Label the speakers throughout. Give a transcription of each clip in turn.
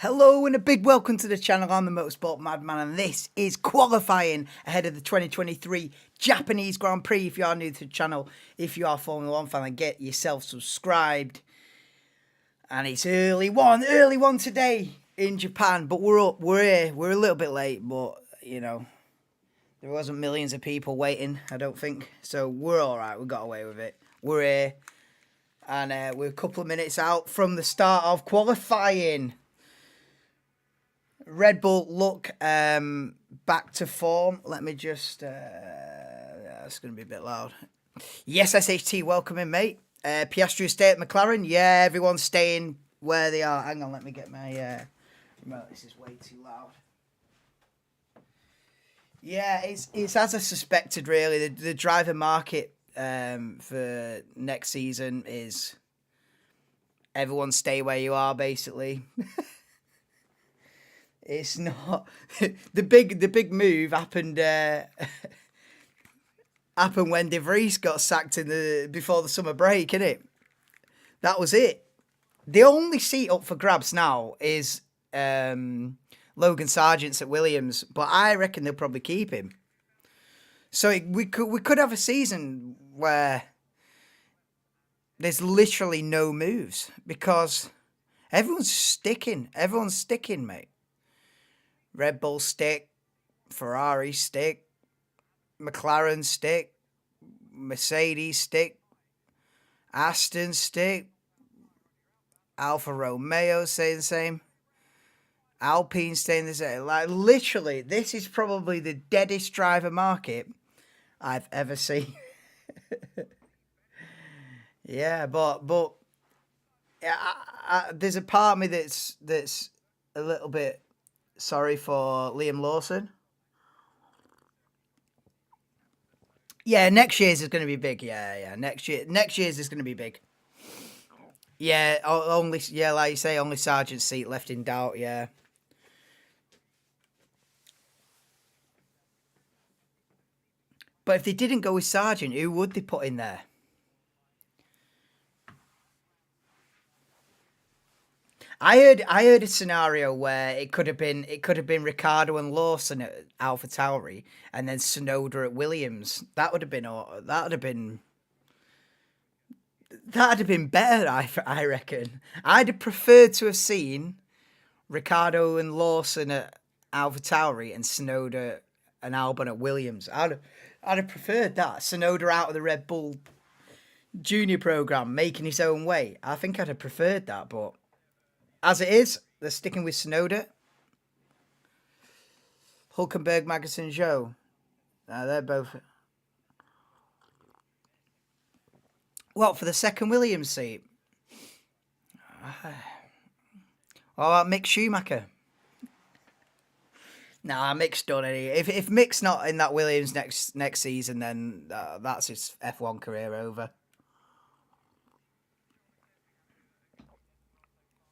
Speaker 1: Hello and a big welcome to the channel. I'm the Motorsport Madman and this is qualifying ahead of the 2023 Japanese Grand Prix. If you are new to the channel, if you are a Formula 1 fan, then get yourself subscribed. And it's early one today in Japan, but we're up, we're here. We're a little bit late, but you know, there wasn't millions of people waiting, I don't think. So we're all right, we got away with it. We're here and we're a couple of minutes out from the start of qualifying. Red Bull look back to form. Let me just... that's going to be a bit loud. Yes, SHT, welcome in, mate. Piastri stay at McLaren. Yeah, everyone's staying where they are. Hang on, let me get my... remote. This is way too loud. Yeah, it's as I suspected, really. The driver market for next season is everyone stay where you are, basically. It's not the big move happened happened when De Vries got sacked before the summer break, innit? That was it. The only seat up for grabs now is Logan Sargent's at Williams, but I reckon they'll probably keep him. So we could have a season where there's literally no moves because everyone's sticking. Everyone's sticking, mate. Red Bull stick, Ferrari stick, McLaren stick, Mercedes stick, Aston stick, Alfa Romeo say the same. Alpine staying the same. Like literally, this is probably the deadest driver market I've ever seen. Yeah, but yeah, there's a part of me that's a little bit sorry for Liam Lawson. Yeah, next year's is going to be big. Yeah. Next year's is going to be big. Yeah, only like you say, only Sargent's seat left in doubt. Yeah. But if they didn't go with Sargent, who would they put in there? I heard a scenario where it could have been Ricardo and Lawson at AlphaTauri and then Sonoda at Williams. That'd have been better. I reckon. I'd have preferred to have seen Ricardo and Lawson at AlphaTauri and Sonoda and Albon at Williams. I'd have preferred that. Sonoda out of the Red Bull Junior program, making his own way. I think I'd have preferred that, but as it is, they're sticking with Sonoda. Hulkenberg, Magnussen, Joe. They're both. What, for the second Williams seat? What about Mick Schumacher? Nah, Mick's done it. If Mick's not in that Williams next season, then that's his F1 career over.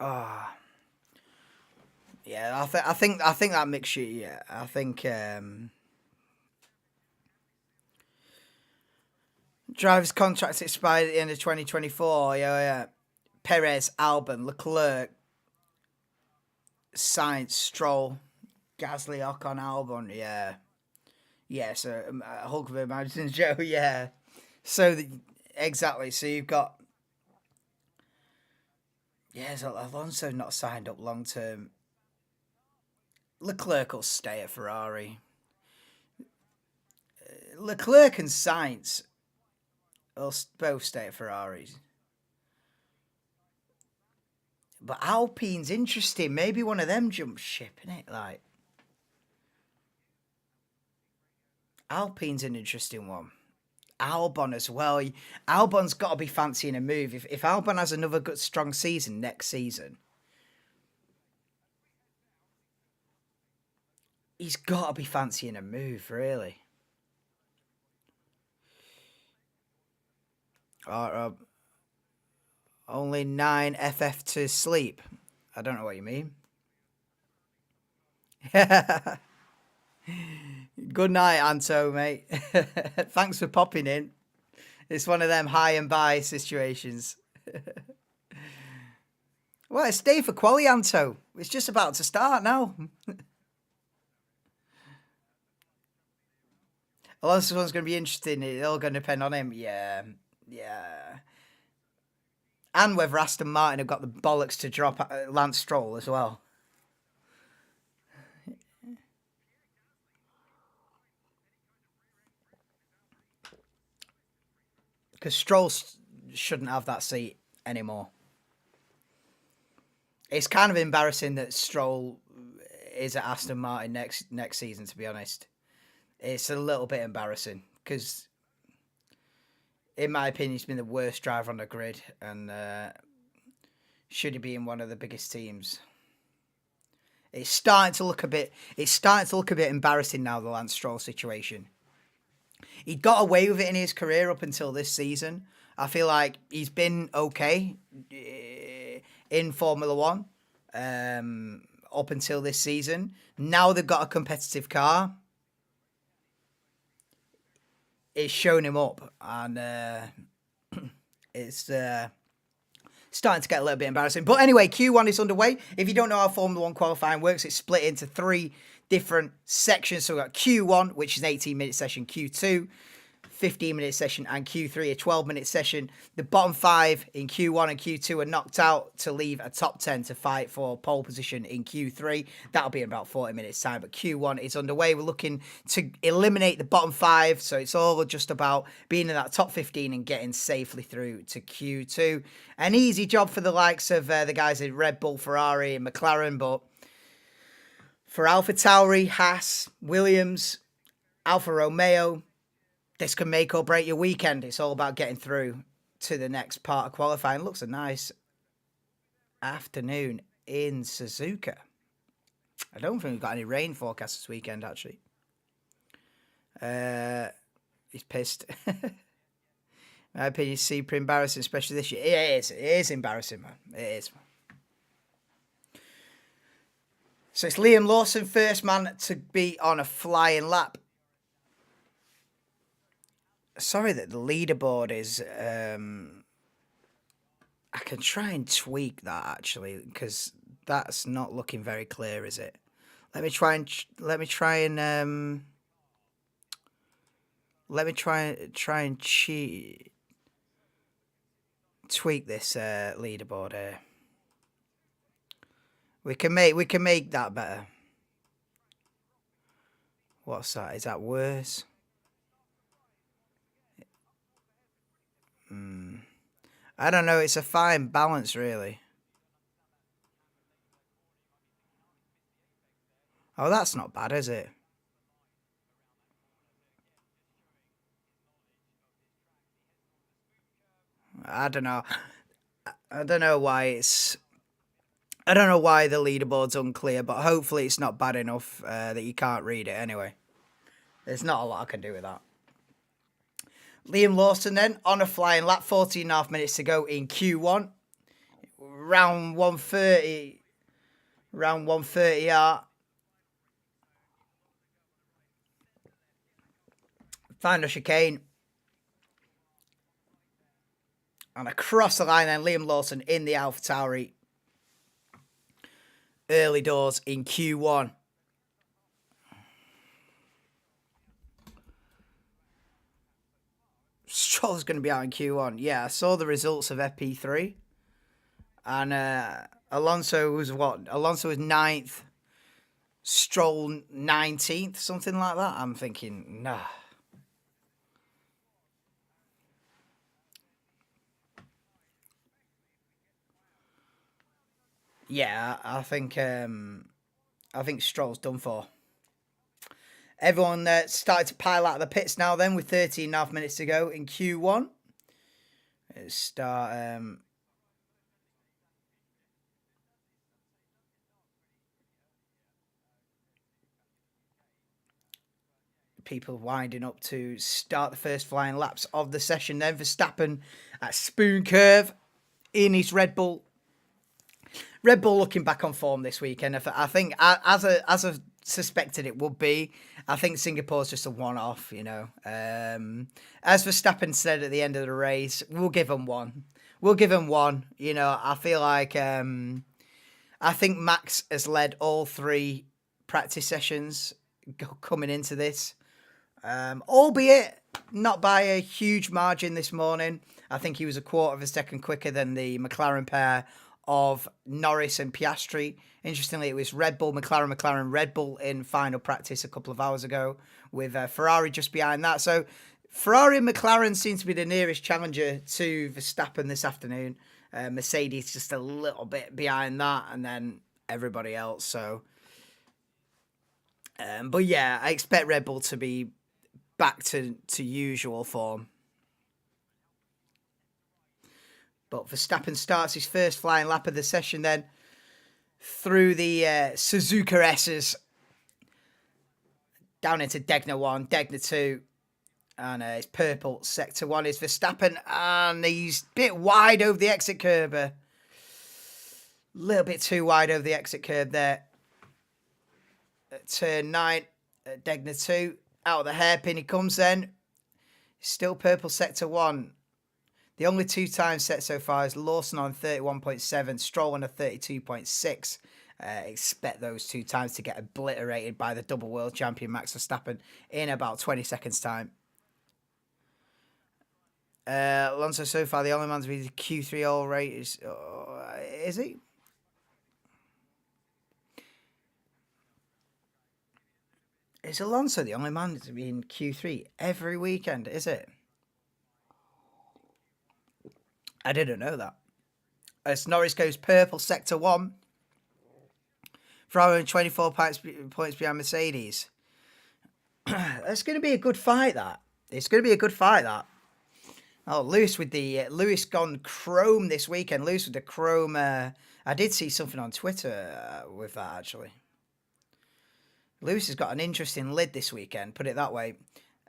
Speaker 1: Ah. Yeah, I think that Mick Schumacher. Yeah, I think driver's contracts expired at the end of 2024. Yeah. Perez, Albon, Leclerc, Sainz, Stroll, Gasly, Ocon, Albon. Yeah. So Hulkenberg, Magnussen, Joe. Yeah. So exactly. So you've got so Alonso not signed up long term. Leclerc will stay at Ferrari. Leclerc and Sainz will both stay at Ferraris. But Alpine's interesting. Maybe one of them jumps ship, innit? Like Alpine's an interesting one. Albon as well. Albon's got to be fancying a move. If Albon has another good strong season next season, he's got to be fancying a move, really. Only 9 FF to sleep. I don't know what you mean. Good night, Anto, mate. Thanks for popping in. It's one of them high and by situations. Well, it's day for quali, Anto. It's just about to start now. Unless this one's going to be interesting, it's all going to depend on him. Yeah. And whether Aston Martin have got the bollocks to drop Lance Stroll as well. Because Stroll shouldn't have that seat anymore. It's kind of embarrassing that Stroll is at Aston Martin next season, to be honest. It's a little bit embarrassing because, in my opinion, he's been the worst driver on the grid and should he be in one of the biggest teams. It's starting to look a bit embarrassing now, the Lance Stroll situation. He got away with it in his career up until this season. I feel like he's been okay in Formula One up until this season. Now they've got a competitive car. It's shown him up, and it's starting to get a little bit embarrassing. But anyway, Q1 is underway. If you don't know how Formula 1 qualifying works, it's split into 3 different sections. So we've got Q1, which is an 18-minute session, Q2, 15-minute session, and Q3, a 12-minute session. The bottom 5 in Q1 and Q2 are knocked out to leave a top 10 to fight for pole position in Q3. That'll be in about 40 minutes time, but Q1 is underway. We're looking to eliminate the bottom 5, so it's all just about being in that top 15 and getting safely through to Q2. An easy job for the likes of the guys in Red Bull, Ferrari, and McLaren, but For AlphaTauri, Haas, Williams, Alfa Romeo, this can make or break your weekend. It's all about getting through to the next part of qualifying. Looks a nice afternoon in Suzuka. I don't think we've got any rain forecast this weekend, actually. He's pissed. My opinion, super embarrassing, especially this year. It is embarrassing, man. It is. So it's Liam Lawson, first man to be on a flying lap. Sorry that the leaderboard is... I can try and tweak that, actually, because that's not looking very clear, is it? Let me try and tweak this leaderboard here. We can make that better. What's that? Is that worse? I don't know. It's a fine balance, really. Oh, that's not bad, is it? I don't know. I don't know why it's... I don't know why the leaderboard's unclear, but hopefully it's not bad enough that you can't read it anyway. There's not a lot I can do with that. Liam Lawson then, on a flying lap, 14.5 minutes to go in Q1. Round 130. Round 130 final chicane. And across the line then, Liam Lawson in the AlphaTauri. Early doors in Q1. Stroll's going to be out in Q1. Yeah, I saw the results of FP3. And Alonso was what? Alonso was 9th. Stroll 19th, something like that. I'm thinking, nah. Yeah, I think Stroll's done for. Everyone started to pile out of the pits now then with 13.5 minutes to go in Q1. Let's start... people winding up to start the first flying laps of the session then. Verstappen at Spoon Curve in his Red Bull. Red Bull looking back on form this weekend. I think, as I suspected it would be, I think Singapore's just a one-off, you know. As Verstappen said at the end of the race, we'll give him one. We'll give him one. You know, I feel like I think Max has led all 3 practice sessions coming into this. Albeit not by a huge margin this morning. I think he was a quarter of a second quicker than the McLaren pair of Norris and Piastri. Interestingly, it was Red Bull, McLaren, Red Bull in final practice a couple of hours ago, with Ferrari just behind that. So Ferrari and McLaren seem to be the nearest challenger to Verstappen this afternoon. Mercedes just a little bit behind that, and then everybody else. So, but yeah, I expect Red Bull to be back to usual form. But Verstappen starts his first flying lap of the session then through the Suzuka S's down into Degner 1, Degner 2, and it's purple. Sector 1 is Verstappen, and he's a bit wide over the exit curb. A little bit too wide over the exit curb there. At turn 9, Degner 2, out of the hairpin he comes then. Still purple Sector 1. The only 2 times set so far is Lawson on 31.7, Stroll on a 32.6. Expect those 2 times to get obliterated by the double world champion Max Verstappen in about 20 seconds' time. Alonso so far the only man to be the Q3 all rate is he? Is Alonso the only man to be in Q3 every weekend? Is it? I didn't know that. As Norris goes purple, Sector 1. Ferrari 24 points behind Mercedes. It's going to be a good fight, that. It's going to be a good fight, that. Oh, Lewis with the... Lewis gone chrome this weekend. Lewis with the chrome... I did see something on Twitter with that, actually. Lewis has got an interesting lid this weekend, put it that way.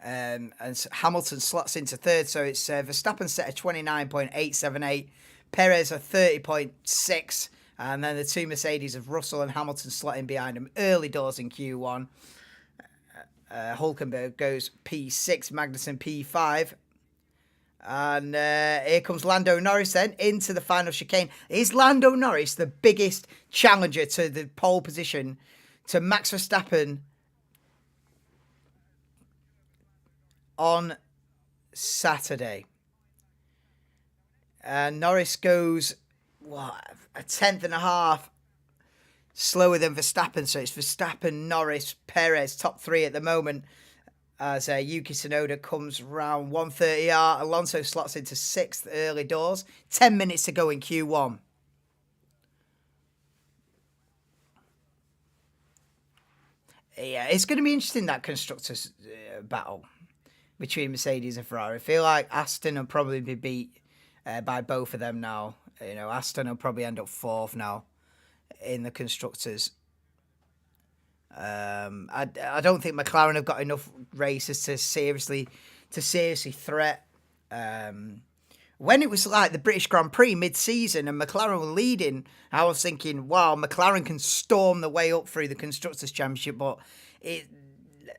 Speaker 1: And Hamilton slots into third, so it's Verstappen set a 29.878, Perez a 30.6, and then the two Mercedes of Russell and Hamilton slotting behind him early doors in Q1. Hulkenberg goes P6, Magnussen P5. And here comes Lando Norris then into the final chicane. Is Lando Norris the biggest challenger to the pole position to Max Verstappen on Saturday? Norris goes, a tenth and a half slower than Verstappen. So it's Verstappen, Norris, Perez, top three at the moment. As Yuki Tsunoda comes round 130R. Alonso slots into sixth early doors. 10 minutes to go in Q1. Yeah, it's going to be interesting, that constructors battle between Mercedes and Ferrari. I feel like Aston will probably be beat by both of them now. You know, Aston will probably end up fourth now in the constructors. I don't think McLaren have got enough races to seriously threat. When it was like the British Grand Prix mid-season and McLaren were leading, I was thinking, wow, McLaren can storm the way up through the Constructors' Championship, but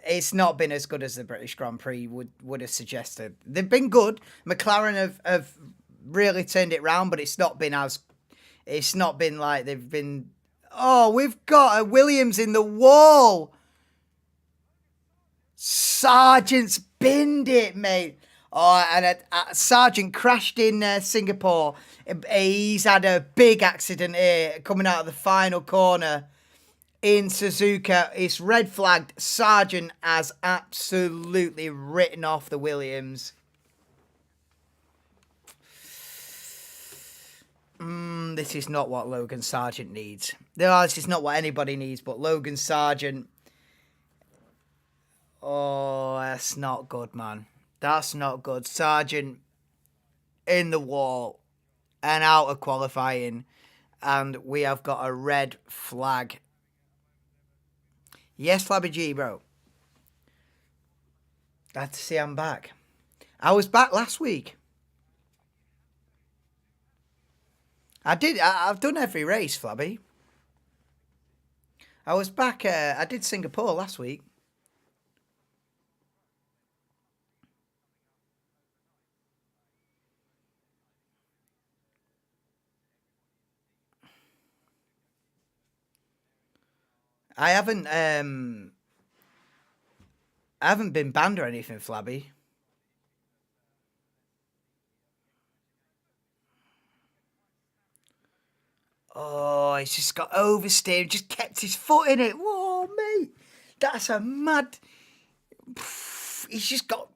Speaker 1: it's not been as good as the British Grand Prix would have suggested. They've been good. McLaren have really turned it round, but it's not been like they've been... Oh, we've got a Williams in the wall. Sargent's binned it, mate. Oh, and Sargent crashed in Singapore. He's had a big accident here coming out of the final corner in Suzuka. It's red flagged. Sargent has absolutely written off the Williams. This is not what Logan Sargent needs. This is not what anybody needs, but Logan Sargent. Oh, that's not good, man. That's not good. Sargent in the wall and out of qualifying. And we have got a red flag. Yes, Flabby G, bro. Glad to see I'm back. I was back last week. I've done every race, Flabby. I was back, I did Singapore last week. I haven't been banned or anything, Flabby. Oh, he's just got oversteered, just kept his foot in it. Whoa, mate. That's a mad... He's just got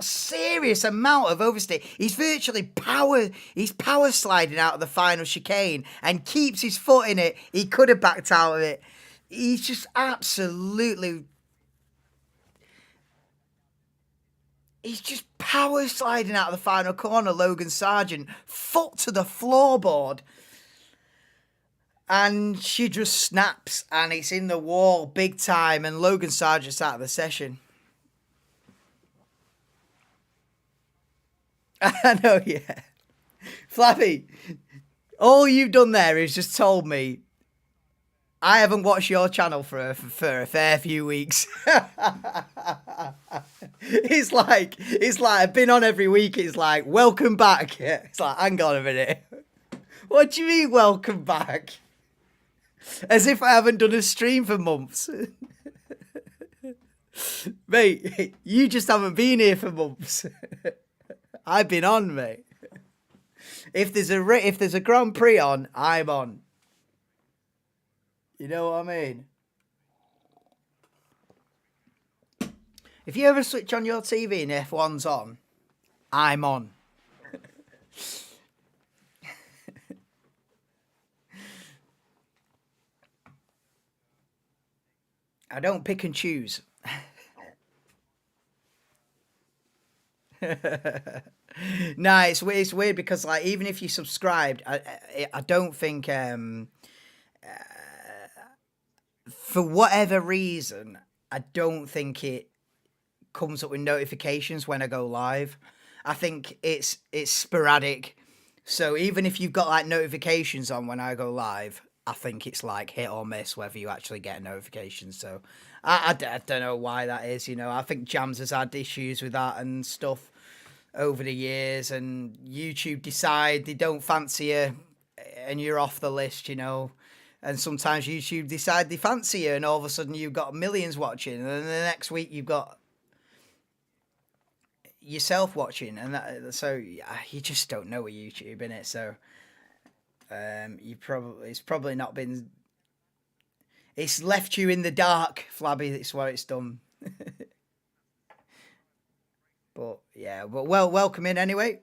Speaker 1: serious amount of oversteer. He's power sliding out of the final chicane and keeps his foot in it. He could have backed out of it. He's just absolutely... He's just power sliding out of the final corner, Logan Sargent. Foot to the floorboard. And she just snaps and it's in the wall big time and Logan Sargent's out of the session. I know, yeah. Flappy, all you've done there is just told me I haven't watched your channel for a fair few weeks. It's like I've been on every week. It's like, welcome back. It's like, hang on a minute. What do you mean, welcome back? As if I haven't done a stream for months. Mate, you just haven't been here for months. I've been on, mate. If there's a Grand Prix on, I'm on. You know what I mean? If you ever switch on your TV and F1's on, I'm on. I don't pick and choose. Nah, it's weird because like even if you subscribed, I don't think for whatever reason I don't think it comes up with notifications when I go live. I think it's sporadic. So even if you've got like notifications on when I go live, I think it's like hit or miss whether you actually get a notification. So I don't know why that is. I think Jams has had issues with that and stuff over the years, and YouTube decide they don't fancy you, and you're off the list. And sometimes YouTube decide they fancy you, and all of a sudden you've got millions watching, and then the next week you've got yourself watching, and so you just don't know with YouTube, innit? So it's probably not been. It's left you in the dark, Flabby. That's what it's done. But yeah, welcome in anyway.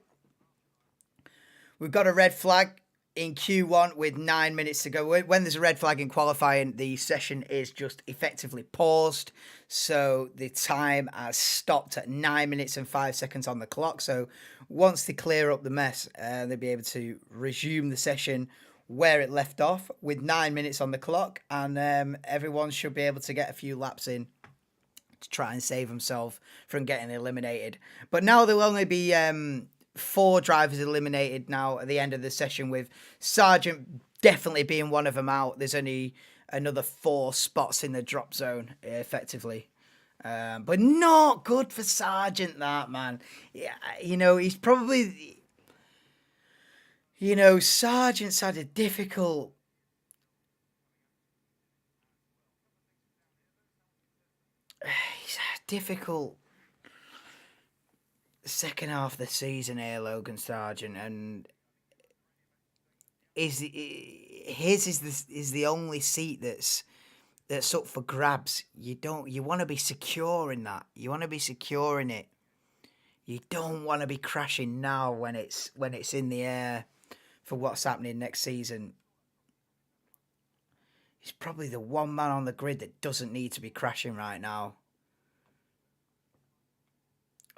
Speaker 1: We've got a red flag in Q1 with 9 minutes to go. When there's a red flag in qualifying, the session is just effectively paused. So the time has stopped at 9 minutes and 5 seconds on the clock. So once they clear up the mess, they'll be able to resume the session where it left off with 9 minutes on the clock. And everyone should be able to get a few laps in to try and save themselves from getting eliminated. But now there'll only be 4 drivers eliminated now at the end of the session, with Sargent definitely being one of them out. There's only another 4 spots in the drop zone, effectively. But not good for Sargent, that, man. Yeah, he's probably... Sargent's had a difficult... He's had a difficult second half of the season here, Logan Sargent, and his is the only seat that's up for grabs. You want to be secure in that. You want to be secure in it. You don't want to be crashing now when it's in the air for what's happening next season. He's probably the one man on the grid that doesn't need to be crashing right now.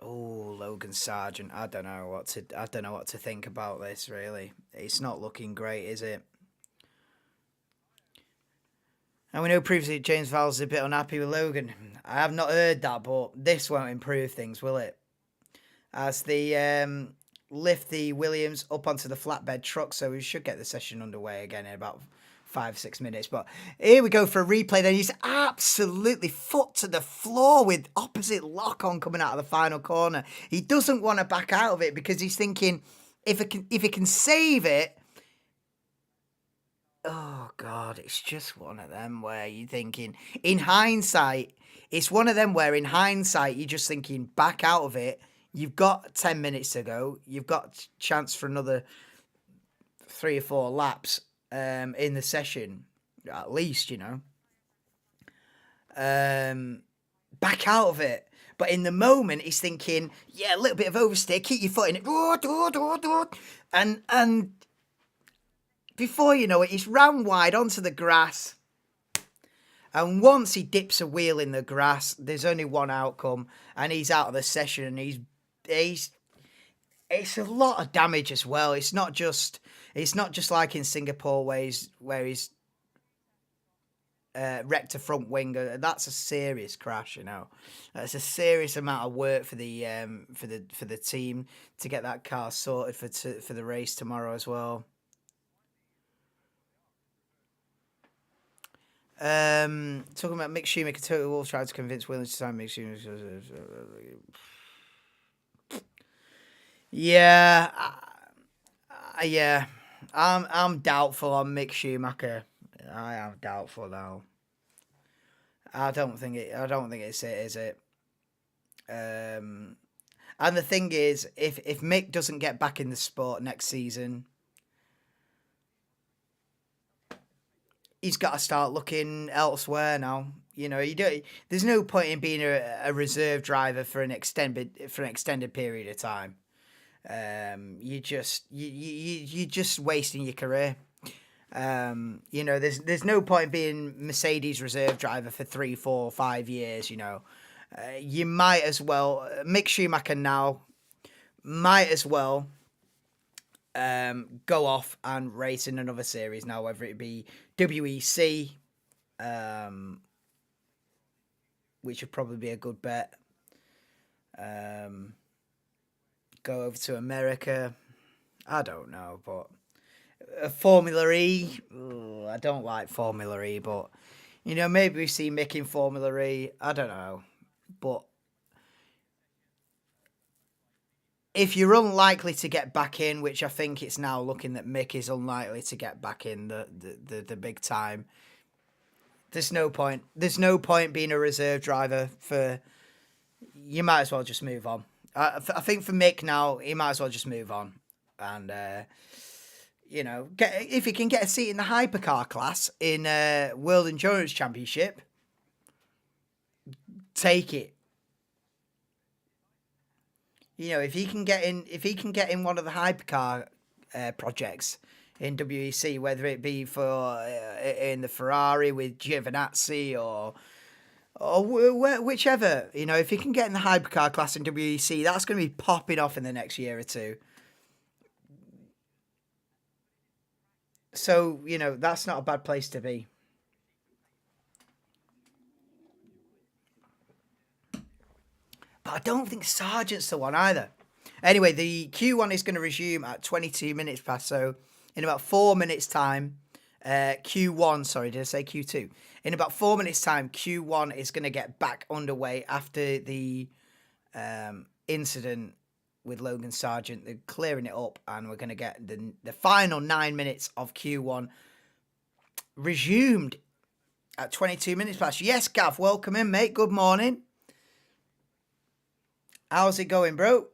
Speaker 1: Oh, Logan Sargent. I don't know what to think about this, really. It's not looking great, is it? And we know previously James Vowles is a bit unhappy with Logan. I have not heard that, but this won't improve things, will it? As they lift the Williams up onto the flatbed truck, so we should get the session underway again in about 5-6 minutes. But here we go for a replay. Then he's absolutely foot to the floor with opposite lock on coming out of the final corner. He doesn't want to back out of it because he's thinking if he can save it. Oh God, it's just one of them where you're thinking, in hindsight, it's one of them where in hindsight you're just thinking back out of it. You've got 10 minutes to go. You've got chance for another 3 or 4 laps in the session, at least, back out of it. But in the moment, he's thinking, yeah, a little bit of oversteer, keep your foot in it, and before you know it, he's round wide onto the grass. And once he dips a wheel in the grass, there's only one outcome, and he's out of the session. And he's it's a lot of damage as well. It's not just like in Singapore where he's wrecked a front wing. That's a serious crash, That's a serious amount of work for the team to get that car sorted for the race tomorrow as well. Talking about Mick Schumacher, Toto Wolff tried to convince Williams to sign Mick Schumacher. Yeah, I'm doubtful on Mick Schumacher. I am doubtful now. I don't think it's it, is it? And the thing is, if Mick doesn't get back in the sport next season, he's got to start looking elsewhere now. There's no point in being a reserve driver for an extended period of time. You're just wasting your career. You know, there's no point being Mercedes reserve driver for 3, 4, 5 years. You know, you might as well Mick Schumacher now might as well go off and race in another series now, whether it be WEC, which would probably be a good bet. Go over to America. I don't know, but Formula E. Ugh, I don't like Formula E, but you know, maybe we see Mick in Formula E. I don't know, but if you're unlikely to get back in, which I think it's now looking that Mick is unlikely to get back in the big time, there's no point. There's no point being a reserve driver for. You might as well just move on. I think for Mick now, he might as well just move on, and you know, if he can get a seat in the hypercar class in World Endurance Championship, take it. You know, if he can get in one of the hypercar projects in WEC, whether it be for in the Ferrari with Giovinazzi or whichever, you know, if he can get in the hypercar class in WEC, that's going to be popping off in the next year or two. So, you know, that's not a bad place to be. But I don't think Sargent's the one either. Anyway, the Q1 is going to resume at 22 minutes past. So, in about 4 minutes' time, Q1, sorry, did I say Q2? In about 4 minutes' time, Q1 is going to get back underway after the incident with Logan Sargent. They're clearing it up, and we're going to get the final 9 minutes of Q1 resumed at 22 minutes past. Yes, Gav, welcome in, mate. Good morning. How's it going, bro?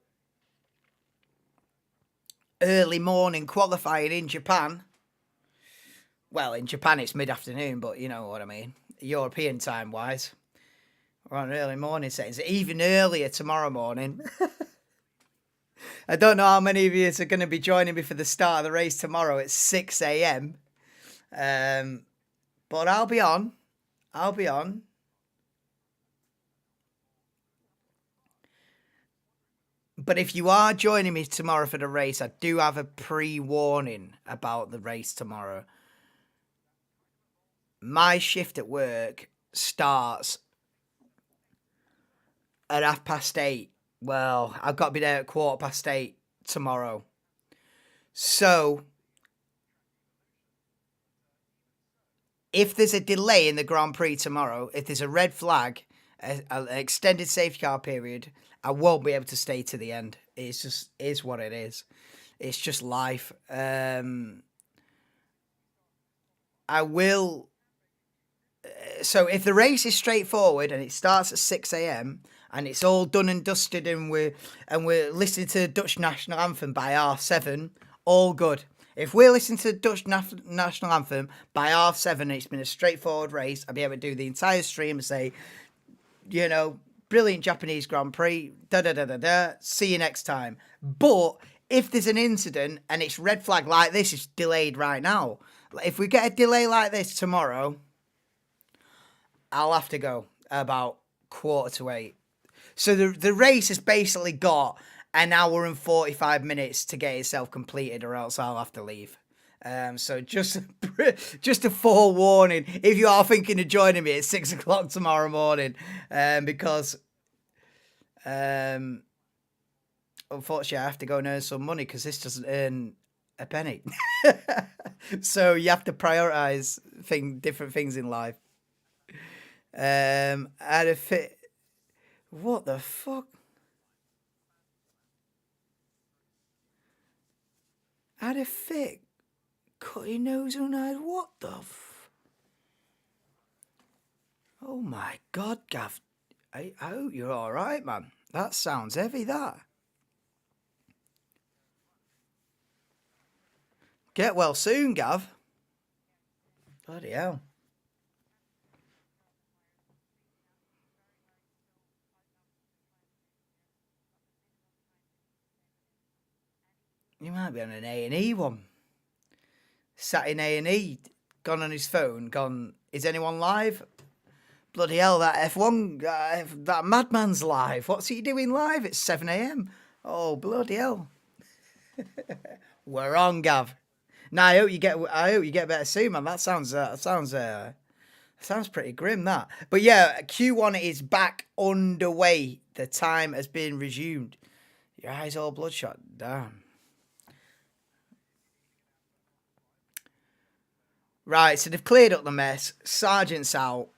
Speaker 1: Early morning qualifying in Japan. Well, in Japan it's mid-afternoon, but you know what I mean. European time-wise. We're on early morning settings. Even earlier tomorrow morning. I don't know how many of you are going to be joining me for the start of the race tomorrow at 6 a.m. But I'll be on. But if you are joining me tomorrow for the race, I do have a pre-warning about the race tomorrow. My shift at work starts at 8:30. Well, I've got to be there at 8:15 tomorrow. So, if there's a delay in the Grand Prix tomorrow, if there's a red flag, an extended safety car period, I won't be able to stay to the end. It's just is what it is. It's just life. I will. So if the race is straightforward and it starts at 6 a.m. and it's all done and dusted and we're listening to the Dutch national anthem by 7:30, all good. If we're listening to the Dutch national anthem by 7:30 and it's been a straightforward race, I'll be able to do the entire stream and say, you know, brilliant Japanese Grand Prix, see you next time. But if there's an incident and it's red flag like this, it's delayed right now. If we get a delay like this tomorrow, I'll have to go about 7:45. So the race has basically got an hour and 45 minutes to get itself completed, or else I'll have to leave. So just a forewarning, if you are thinking of joining me at 6 o'clock tomorrow morning, because unfortunately I have to go and earn some money because this doesn't earn a penny. So you have to prioritize different things in life. Had a fit. What the fuck? Had a fit. Cut your nose on eyes. What the Oh my God, Gav. I hope you're alright, man. That sounds heavy, that. Get well soon, Gav. Bloody hell. You might be on an A&E one. sat in A&E, gone on his phone, gone, is anyone live? Bloody hell, that F1, that madman's live. What's he doing live? It's 7 a.m. Oh, bloody hell. We're on, Gav. Now, I hope you get better soon, man. That sounds pretty grim, that. But yeah, Q1 is back underway. The time has been resumed. Your eyes all bloodshot. Damn. Right, so they've cleared up the mess. Sargent's out.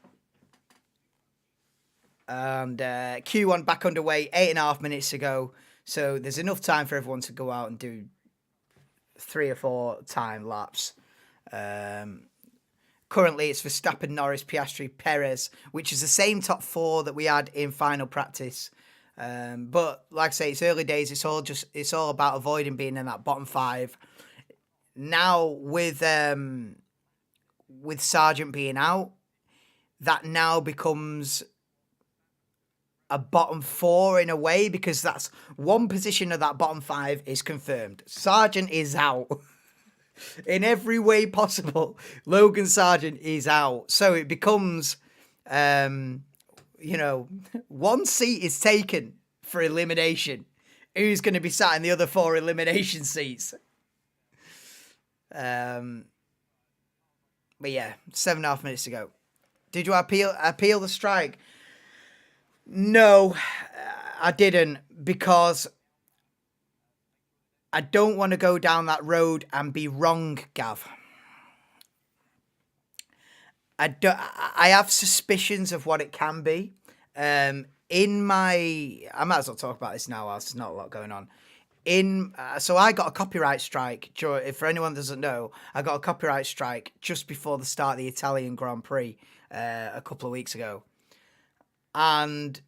Speaker 1: And Q1 back underway 8.5 minutes ago. So there's enough time for everyone to go out and do 3 or 4 time laps. Currently, it's Verstappen, Norris, Piastri, Perez, which is the same top 4 that we had in final practice. But like I say, it's early days. It's all about avoiding being in that bottom 5. Now with Sargent being out, that now becomes a bottom 4 in a way, because that's one position of that bottom 5 is confirmed. Sargent is out. In every way possible, Logan Sargent is out. So it becomes, one seat is taken for elimination. Who's going to be sat in the other 4 elimination seats? But yeah, 7.5 minutes to go. Did you appeal the strike? No, I didn't, because I don't want to go down that road and be wrong, Gav. I have suspicions of what it can be. I might as well talk about this now, whilst there's not a lot going on. So I got a copyright strike. For anyone that doesn't know, I got a copyright strike just before the start of the Italian Grand Prix a couple of weeks ago. And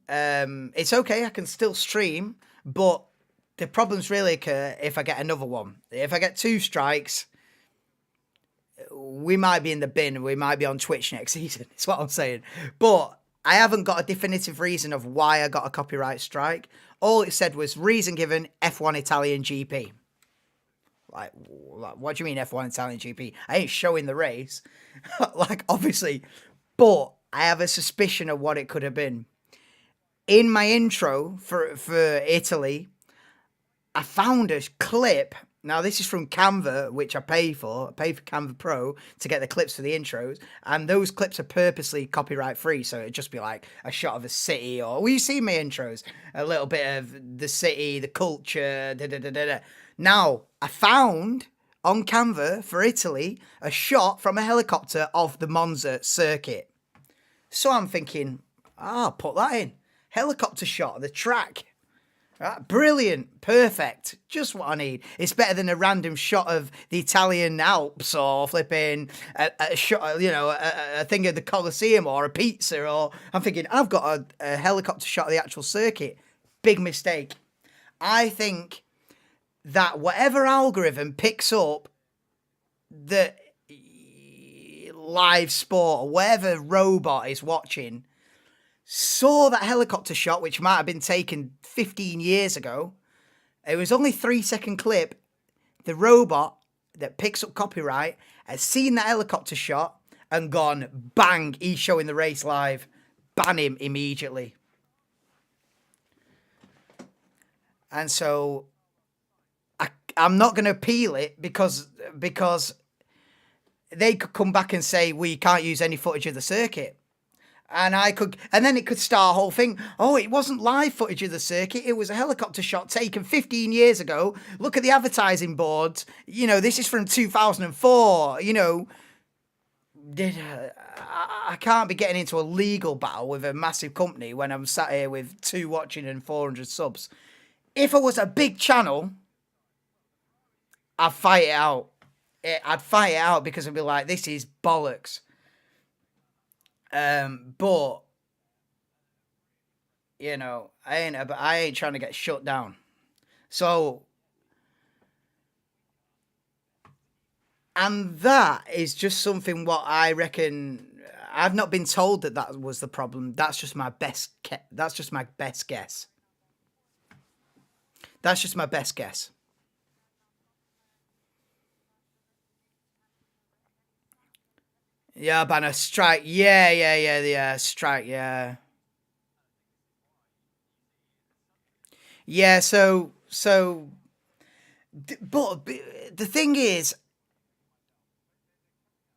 Speaker 1: it's okay, I can still stream, but the problems really occur if I get another one. If I get 2 strikes, we might be in the bin. We might be on Twitch next season. That's what I'm saying. But I haven't got a definitive reason of why I got a copyright strike. All it said was reason given, F1 Italian GP. Like, what do you mean F1 Italian GP? I ain't showing the race. Obviously. But I have a suspicion of what it could have been. In my intro for Italy, I found a clip. Now, this is from Canva, which I pay for. I pay for Canva Pro to get the clips for the intros. And those clips are purposely copyright free. So it'd just be like a shot of a city, or, well, you see my intros, a little bit of the city, the culture, da-da-da-da-da. Now, I found on Canva for Italy a shot from a helicopter of the Monza circuit. So I'm thinking, I'll put that in. Helicopter shot of the track. Right, brilliant, perfect, just what I need. It's better than a random shot of the Italian Alps, or flipping a shot, a thing of the Colosseum, or a pizza. Or I'm thinking, I've got a helicopter shot of the actual circuit. Big mistake. I think that whatever algorithm picks up the live sport, or whatever robot is watching, saw that helicopter shot, which might have been taken 15 years ago. It was only a 3-second clip. The robot that picks up copyright has seen that helicopter shot and gone, bang, he's showing the race live. Ban him immediately. And so I'm not going to appeal it because they could come back and say, well, you can't use any footage of the circuit. And then it could start a whole thing. Oh, it wasn't live footage of the circuit. It was a helicopter shot taken 15 years ago. Look at the advertising boards. This is from 2004. I can't be getting into a legal battle with a massive company when I'm sat here with 2 watching and 400 subs. If I was a big channel, I'd fight it out. I'd fight it out because I'd be like, this is bollocks. But I ain't trying to get shut down. So, and that is just something what I reckon. I've not been told that was the problem. That's just my best. That's just my best guess. That's just my best guess. Yeah, banner strike. Yeah. Strike. Yeah. Yeah. But the thing is,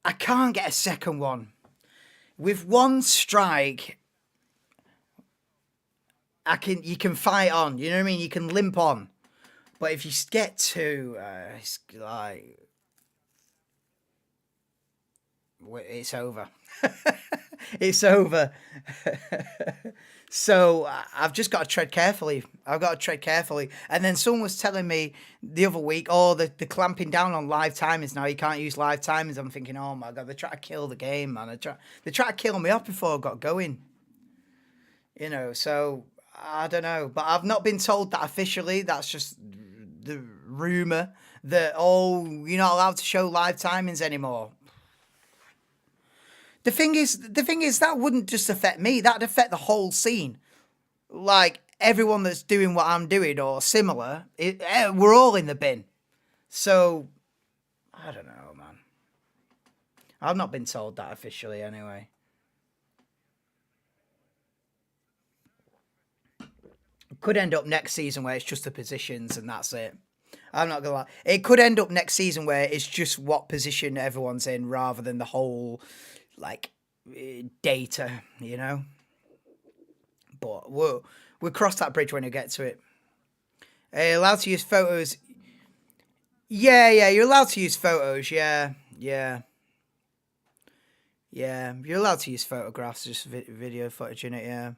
Speaker 1: I can't get a second one. With one strike, you can fight on. You know what I mean? You can limp on. But if you get two, it's like it's over. It's over. So I've just got to tread carefully. I've got to tread carefully. And then someone was telling me the other week, oh, the clamping down on live timings now. You can't use live timings. I'm thinking, oh my God, they're trying to kill the game, man. They try to kill me off before I got going. You know, so I don't know. But I've not been told that officially. That's just the rumour that, oh, you're not allowed to show live timings anymore. The thing is, that wouldn't just affect me. That'd affect the whole scene. Like everyone that's doing what I'm doing or similar, we're all in the bin. So I don't know, man. I've not been told that officially, anyway. Could end up next season where it's just the positions and that's it. I'm not gonna lie. It could end up next season where it's just what position everyone's in rather than the whole like data, you know. But we'll cross that bridge when we get to it. Allowed to use photos. Yeah, you're allowed to use photos. Yeah. You're allowed to use photographs, just video footage in it. Yeah.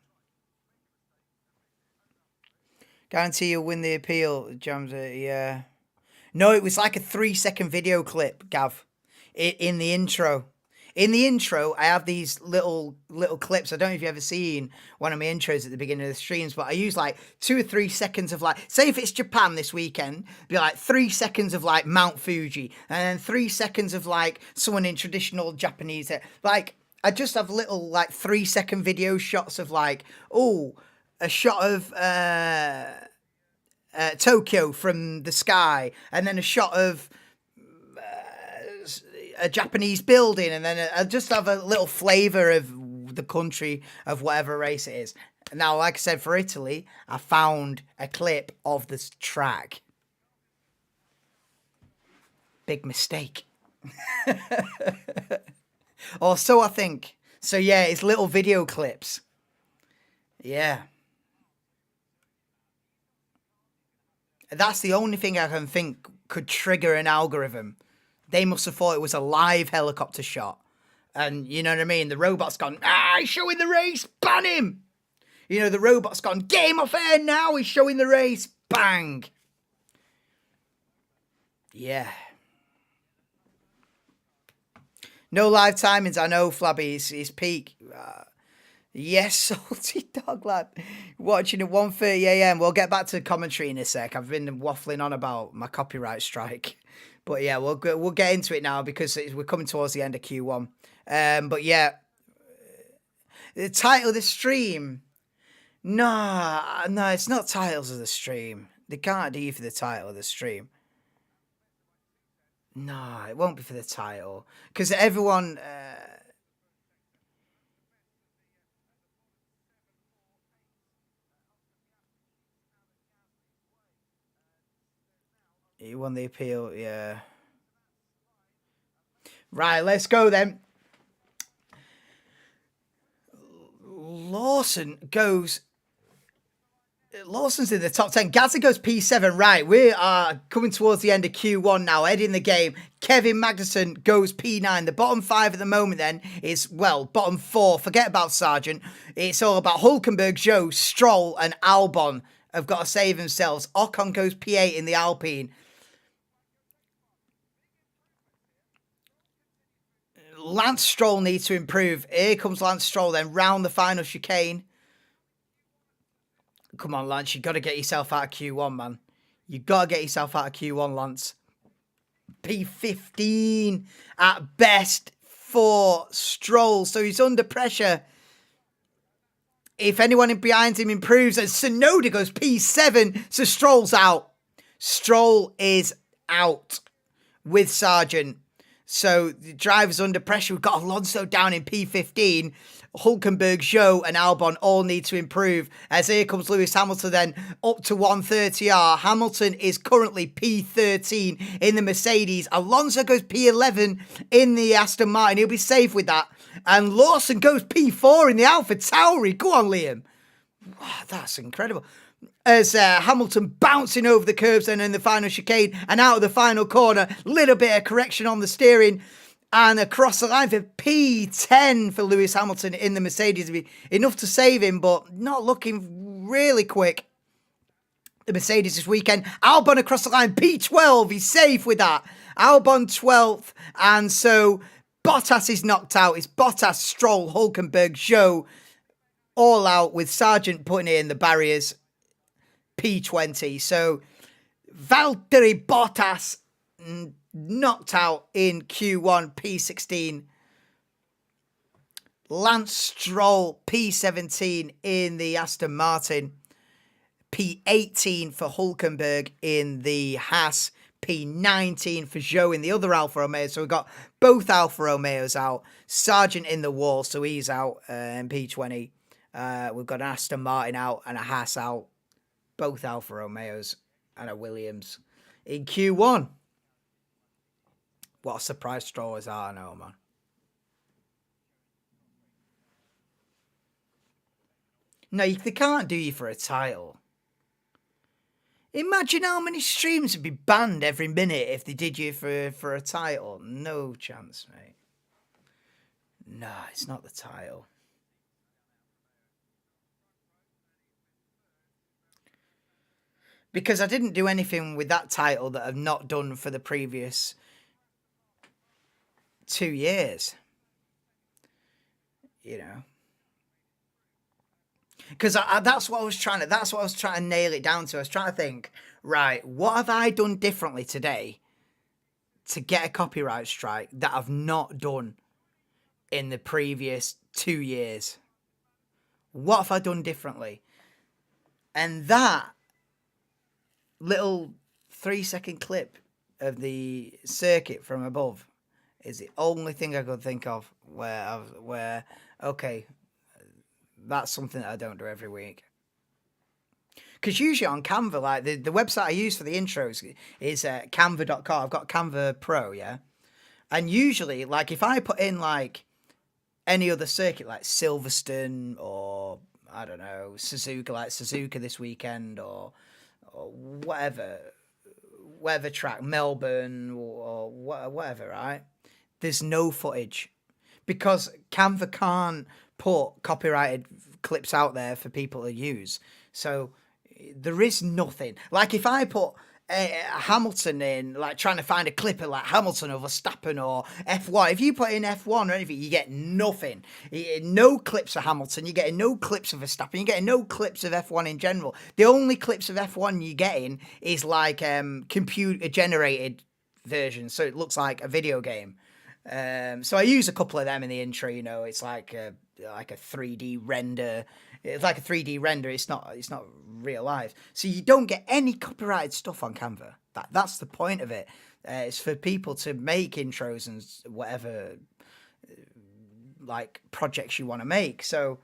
Speaker 1: Guarantee you'll win the appeal, Jams. Yeah. No, it was like a 3-second video clip, Gav, in the intro. In the intro, I have these little clips. I don't know if you've ever seen one of my intros at the beginning of the streams, but I use like 2 or 3 seconds of like, say if it's Japan this weekend, be like 3 seconds of like Mount Fuji, and then 3 seconds of like someone in traditional Japanese. Like, I just have little like 3-second video shots of like, oh, a shot of Tokyo from the sky, and then a shot of a Japanese building, and then I just have a little flavour of the country of whatever race it is. Now, like I said, for Italy, I found a clip of this track. Big mistake. Or so I think. So yeah, it's little video clips. Yeah. That's the only thing I can think could trigger an algorithm. They must have thought it was a live helicopter shot. And you know what I mean? The robot's gone, he's showing the race, ban him! You know, the robot's gone, get him off air now, he's showing the race, bang! Yeah. No live timings, I know, Flabby, it's peak. Yes, salty dog lad. Watching at 1:30 a.m. We'll get back to commentary in a sec. I've been waffling on about my copyright strike. But yeah, we'll get into it now because we're coming towards the end of Q1. But yeah, the title of the stream. No, it's not titles of the stream. They can't do for the title of the stream. No, it won't be for the title because everyone. He won the appeal, yeah. Right, let's go then. Lawson's in the top 10. Gazza goes P7. Right, we are coming towards the end of Q1 now, heading the game. Kevin Magnussen goes P9. The bottom 5 at the moment then is, well, bottom 4. Forget about Sargent. It's all about Hulkenberg, Joe, Stroll and Albon have got to save themselves. Ocon goes P8 in the Alpine. Lance Stroll needs to improve. Here comes Lance Stroll then, round the final chicane. Come on, Lance, you've got to get yourself out of Q1, man. You've got to get yourself out of Q1, Lance. P15 at best for Stroll, so he's under pressure. If anyone behind him improves, and Tsunoda goes P7, so Stroll's out. Stroll is out with Sargent. So the drivers under pressure. We've got Alonso down in P15. Hulkenberg, Zhou and Albon all need to improve. As here comes Lewis Hamilton then up to 130R. Hamilton is currently P13 in the Mercedes. Alonso goes P11 in the Aston Martin. He'll be safe with that. And Lawson goes P4 in the Alpha Tauri. Go on, Liam. Wow, that's incredible. As Hamilton bouncing over the curbs and in the final chicane and out of the final corner. Little bit of correction on the steering. And across the line for P10 for Lewis Hamilton in the Mercedes. It'd be enough to save him, but not looking really quick. The Mercedes this weekend. Albon across the line, P12. He's safe with that. Albon 12th. And so Bottas is knocked out. It's Bottas, Stroll, Hulkenberg, Zhou all out with Sargent putting it in the barriers. P20. So Valtteri Bottas knocked out in Q1, P16. Lance Stroll, P17 in the Aston Martin. P18 for Hulkenberg in the Haas. P19 for Zhou in the other Alfa Romeo. So we've got both Alfa Romeos out. Sargent in the wall, so he's out in P20. We've got an Aston Martin out and a Haas out. Both Alfa Romeos and a Williams in Q1. What a surprise Stroll is, I know, man. No, they can't do you for a title. Imagine how many streams would be banned every minute if they did you for a title. No chance, mate. Nah, it's not the title. Because I didn't do anything with that title that I've not done for the previous 2 years. You know. Because that's what I was trying to nail it down to. I was trying to think, right, what have I done differently today to get a copyright strike that I've not done in the previous 2 years? What have I done differently? And that little 3-second clip of the circuit from above is the only thing I could think of where okay, that's something that I don't do every week. Because usually on Canva, like the website I use for the intros is canva.com. I've got Canva Pro, yeah? And usually, like if I put in like any other circuit, like Silverstone or, I don't know, Suzuka, like Suzuka this weekend or whatever track, Melbourne or whatever, right? There's no footage because Canva can't put copyrighted clips out there for people to use. So there is nothing. Like if I put Hamilton in, like trying to find a clip of like Hamilton or Verstappen or F1, if you put in F1 or anything, you get nothing. No clips of Hamilton, you're getting no clips of Verstappen, you're getting no clips of F1 in general. The only clips of F1 you're getting is like computer generated versions, so it looks like a video game. So I use a couple of them in the intro. You know, it's like a 3D render. It's like a 3D render. It's not real life. So you don't get any copyrighted stuff on Canva. That's the point of it. It's for people to make intros and whatever like projects you want to make. So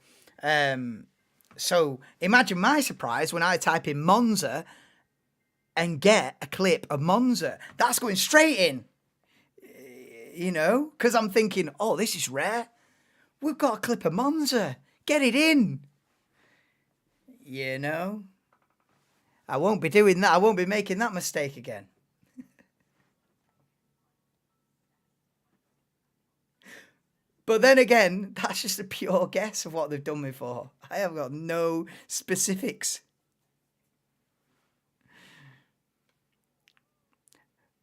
Speaker 1: imagine my surprise when I type in Monza and get a clip of Monza. That's going straight in. You know, because I'm thinking, oh, this is rare. We've got a clip of Monza. Get it in. You know, I won't be doing that. I won't be making that mistake again. But then again, that's just a pure guess of what they've done before. I have got no specifics.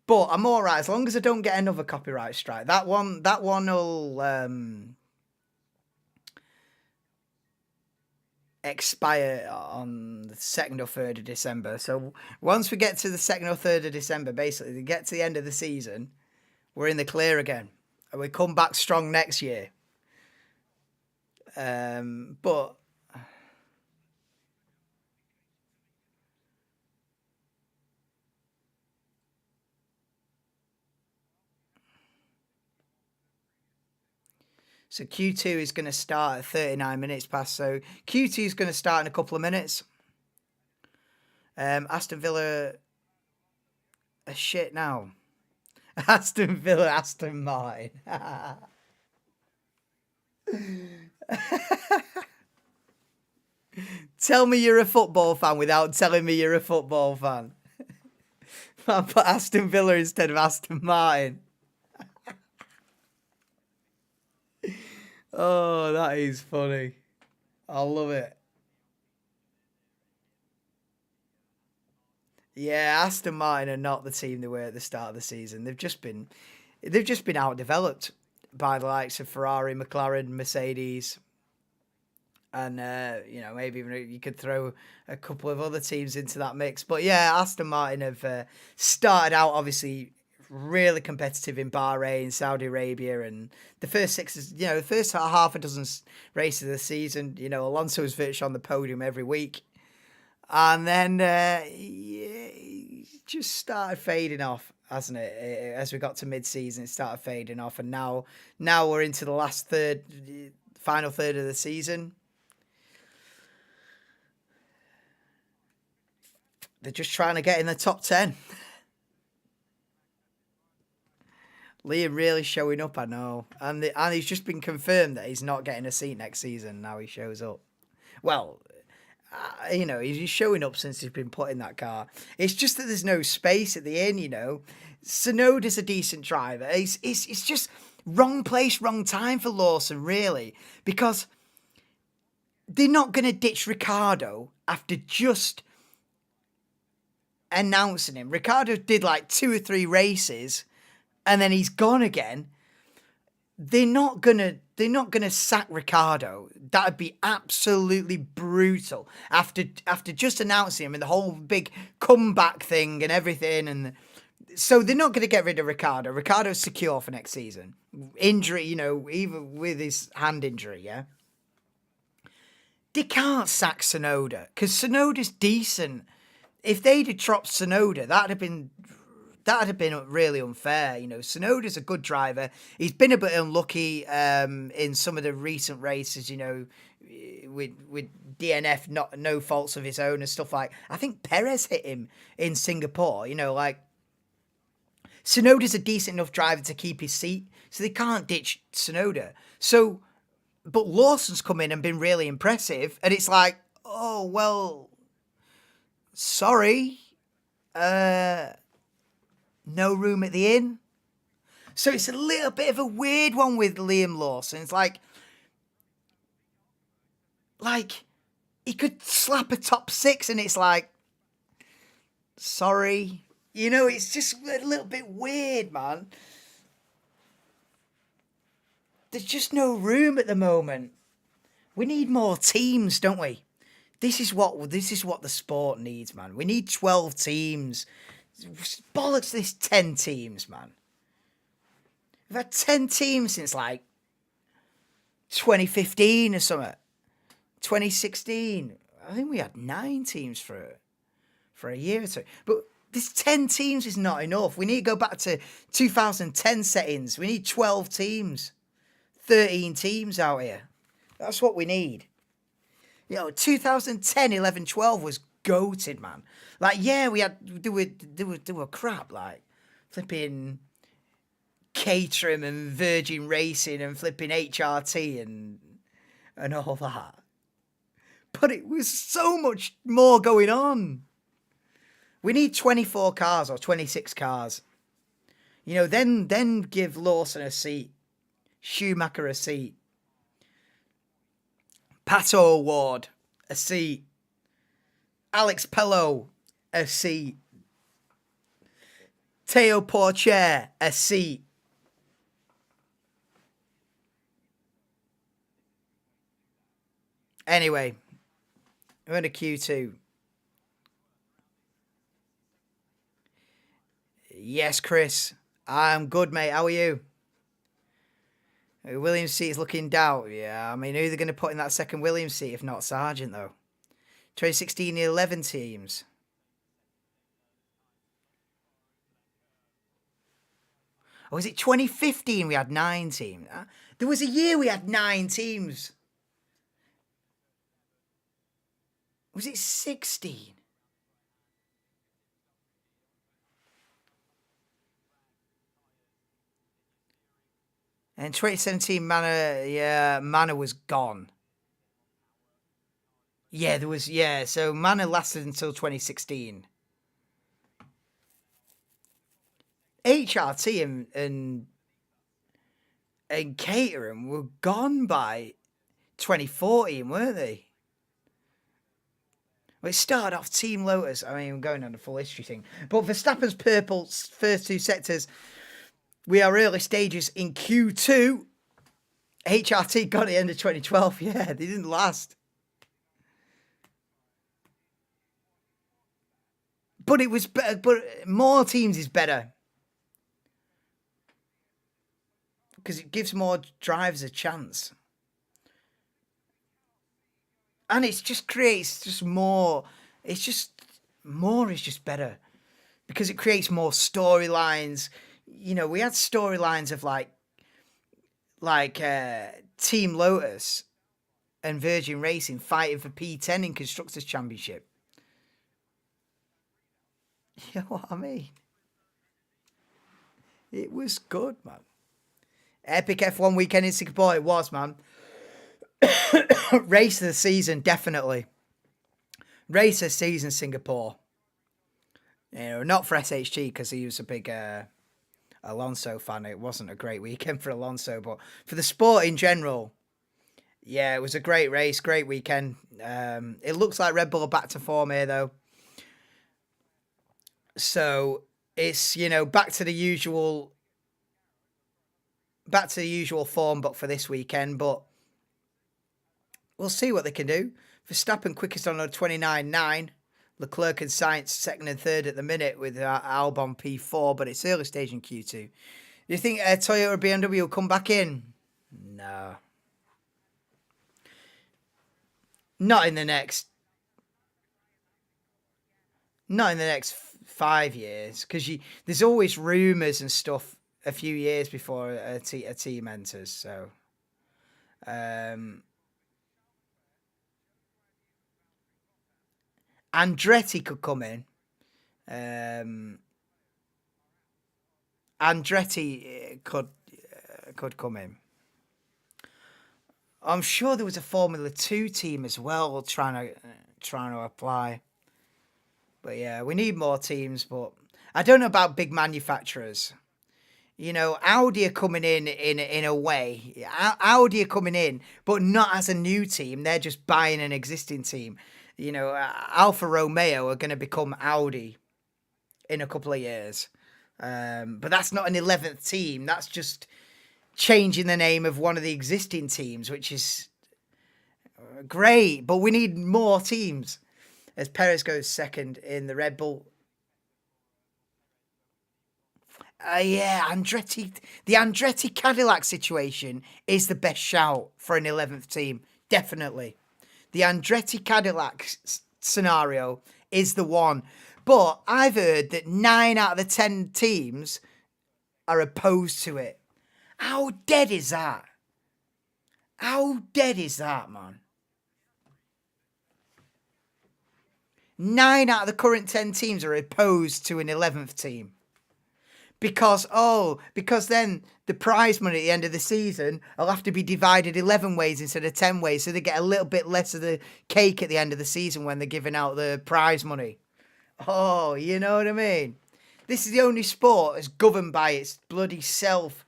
Speaker 1: But I'm all right as long as I don't get another copyright strike. That one will expire on the 2nd or 3rd of December. So once we get to the 2nd or 3rd of December, basically, to get to the end of the season, we're in the clear again. And we come back strong next year. But So Q2 is going to start at 39 minutes past. So Q2 is going to start in a couple of minutes. Aston Villa are shit now. Aston Villa, Aston Martin. Tell me you're a football fan without telling me you're a football fan. I put Aston Villa instead of Aston Martin. Oh, that is funny. I love it. Yeah, Aston Martin are not the team they were at the start of the season. They've just been outdeveloped by the likes of Ferrari, McLaren, Mercedes, and maybe even you could throw a couple of other teams into that mix. But yeah, Aston Martin have started out obviously really competitive in Bahrain, Saudi Arabia, and the first the first half a dozen races of the season. Alonso was virtually on the podium every week. And then it just started fading off, hasn't it? As we got to mid-season, it started fading off. And now we're into the final third of the season. They're just trying to get in the top 10. Liam really showing up, I know. And he's just been confirmed that he's not getting a seat next season. Now he shows up. Well, he's showing up since he's been put in that car. It's just that there's no space at the end, Tsunoda's a decent driver. It's just wrong place, wrong time for Lawson, really. Because they're not going to ditch Ricciardo after just announcing him. Ricciardo did like 2 or 3 races and then he's gone again. They're not gonna sack Ricciardo. That'd be absolutely brutal. After just announcing him and the whole big comeback thing and everything, and so they're not gonna get rid of Ricciardo. Ricciardo's secure for next season. Injury, even with his hand injury, yeah. They can't sack Tsunoda because Tsunoda's decent. If they'd have dropped Tsunoda, that'd have been really unfair. Tsunoda's a good driver. He's been a bit unlucky in some of the recent races, with DNF, no faults of his own and stuff like. I think Perez hit him in Singapore. Tsunoda's a decent enough driver to keep his seat, so they can't ditch Tsunoda. So, but Lawson's come in and been really impressive, and it's like, oh well, sorry, no room at the inn. So it's a little bit of a weird one with Liam Lawson. It's like he could slap a top 6 and it's like, sorry. It's just a little bit weird, man. There's just no room at the moment. We need more teams, don't we? This is what the sport needs, man. We need 12 teams. Bollocks this 10 teams, man. We've had 10 teams since like 2015 or something. 2016. I think we had 9 teams for a year or two. But this 10 teams is not enough. We need to go back to 2010 settings. We need 12 teams. 13 teams out here. That's what we need. 2010, 11, 12 was goated, man. Like, yeah, they were crap, like flipping Caterham and Virgin Racing and flipping HRT and all that. But it was so much more going on. We need 24 cars or 26 cars. Then give Lawson a seat. Schumacher a seat. Pato Award a seat. Alex Pello, a seat. Teo Porcher, a seat. Anyway, we're in a Q2. Yes, Chris. I'm good, mate. How are you? Williams' seat is looking doubt. Yeah, I mean, who are they going to put in that second Williams seat if not Sargent, though? 2016, 11 teams. Or was it 2015 we had 9 teams? There was a year we had 9 teams. Was it 16? And 2017, Mana was gone. Yeah, there was, so Mana lasted until 2016. HRT and Caterham were gone by 2014, weren't they? Well, it started off Team Lotus. I mean, we're going on a full history thing. But Verstappen's purple first 2 sectors, we are early stages in Q2. HRT got it end of 2012. Yeah, they didn't last. But it was better. But more teams is better. Because it gives more drivers a chance. And it just creates just more. It's just more is just better. Because it creates more storylines. You know, we had storylines of like Team Lotus and Virgin Racing fighting for P10 in Constructors' Championship. You know what I mean? It was good, man. Epic F1 weekend in Singapore, it was, man. Race of the season, definitely. Race of the season, Singapore. You know, not for SHG because he was a big Alonso fan. It wasn't a great weekend for Alonso, but for the sport in general, yeah, it was a great race, great weekend. It looks like Red Bull are back to form here, though. So it's, you know, back to the usual form, but for this weekend. But we'll see what they can do. Verstappen quickest on a 29.9. Leclerc and Sainz second and third at the minute with Albon P4, but it's early stage in Q2. Do you think Toyota or BMW will come back in? No. Not in the next 5 years, because there's always rumours and stuff a few years before a team enters. So, Andretti could come in. Andretti could come in. I'm sure there was a Formula 2 team as well trying to apply. But yeah, we need more teams. But I don't know about big manufacturers. You know, Audi are coming in a way. Audi are coming in, but not as a new team. They're just buying an existing team. You know, Alfa Romeo are going to become Audi in a couple of years. But that's not an 11th team. That's just changing the name of one of the existing teams, which is great. But we need more teams. As Perez goes second in the Red Bull. Yeah, Andretti. The Andretti Cadillac situation is the best shout for an 11th team. Definitely. The Andretti Cadillac scenario is the one. But I've heard that 9 out of the 10 teams are opposed to it. How dead is that? How dead is that, man? 9 out of the current 10 teams are opposed to an 11th team. Because then the prize money at the end of the season will have to be divided 11 ways instead of 10 ways. So they get a little bit less of the cake at the end of the season when they're giving out the prize money. Oh, you know what I mean? This is the only sport that's governed by its bloody self.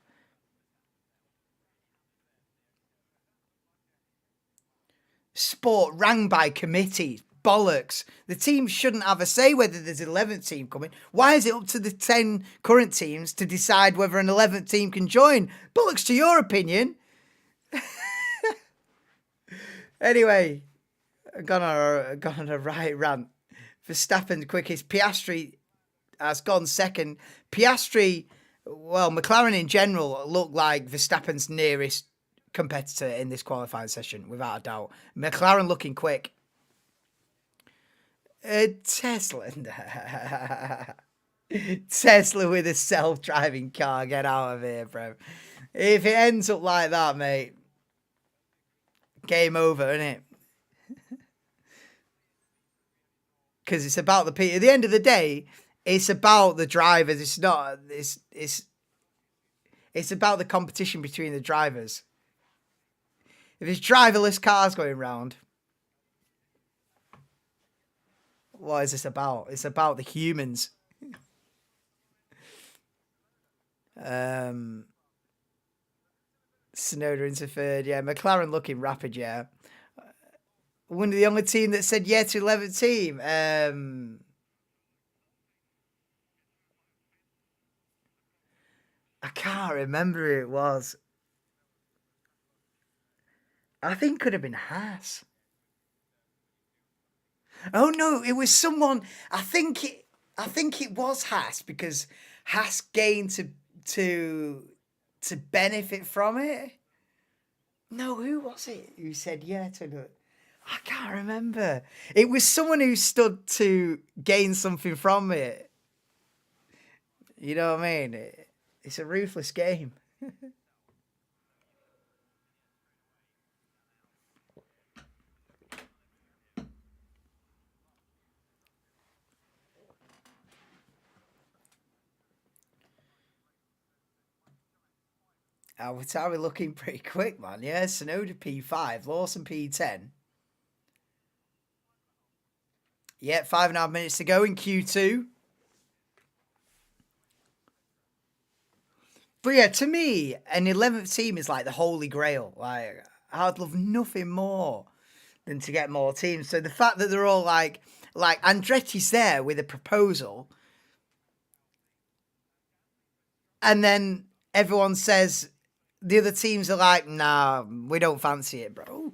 Speaker 1: Sport rang by committees. Bollocks. The teams shouldn't have a say whether there's an 11th team coming. Why is it up to the 10 current teams to decide whether an 11th team can join? Bollocks to your opinion. Anyway, I've gone on a right rant. Verstappen quickest. Piastri has gone second. Piastri, well, McLaren in general look like Verstappen's nearest competitor in this qualifying session, without a doubt. McLaren looking quick. Tesla. Tesla with a self-driving car. Get out of here, bro. If it ends up like that, mate, game over, innit? Because it's about the people. At the end of the day, it's about the drivers. It's not. It's about the competition between the drivers. If it's driverless cars going round, what is this about? It's about the humans. Sonoda into third, yeah. McLaren looking rapid, yeah. One of the only team that said yeah to 11th team. I can't remember who it was. I think it could have been Haas. Oh no, it was someone. I think it was Haas because Haas gained to benefit from it. No, who was it who said yeah to it? I can't remember. It was someone who stood to gain something from it. You know what I mean? It's a ruthless game. We're looking pretty quick, man. Yeah, Sonoda P5, Lawson P10. Yeah, 5.5 minutes to go in Q2. But yeah, to me, an 11th team is like the holy grail. Like, I'd love nothing more than to get more teams. So the fact that they're all like Andretti's there with a proposal, and then everyone says the other teams are like, nah, we don't fancy it, bro.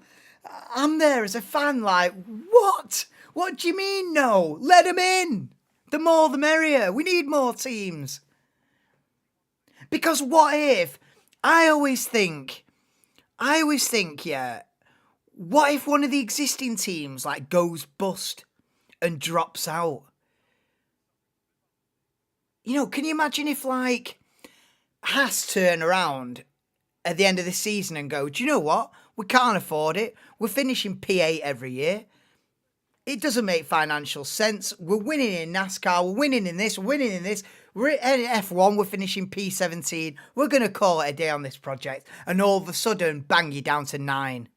Speaker 1: I'm there as a fan, like, what? What do you mean, no? Let them in. The more, the merrier. We need more teams. Because what if, I always think, yeah, what if one of the existing teams, like, goes bust and drops out? You know, can you imagine if, like, Haas turn around at the end of the season and go, do you know what? We can't afford it. We're finishing P8 every year. It doesn't make financial sense. We're winning in NASCAR. We're winning in this. We're winning in this. We're in F1. We're finishing P17. We're going to call it a day on this project. And all of a sudden, bang, you're down to 9.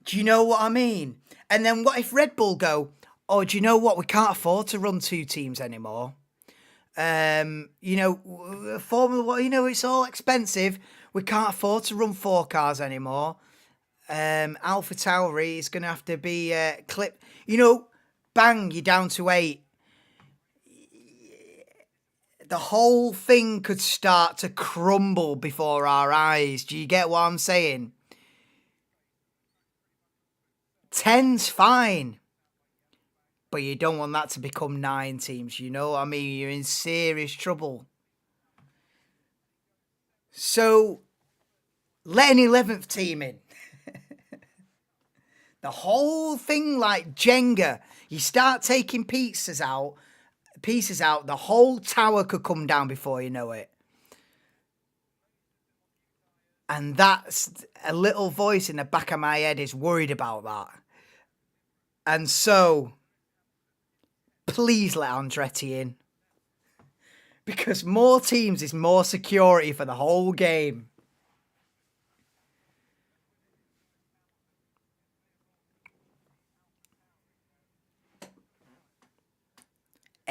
Speaker 1: Do you know what I mean? And then what if Red Bull go, oh, do you know what? We can't afford to run 2 teams anymore. You know, Formula 1, you know, it's all expensive. We can't afford to run 4 cars anymore. Alpha Tauri is going to have to be clipped. You know, bang, you're down to 8. The whole thing could start to crumble before our eyes. Do you get what I'm saying? 10's fine. But you don't want that to become 9 teams. You know what I mean? You're in serious trouble. So, let an 11th team in. The whole thing like Jenga. You start taking pieces out, the whole tower could come down before you know it. And that's a little voice in the back of my head is worried about that. And so, please let Andretti in. Because more teams is more security for the whole game.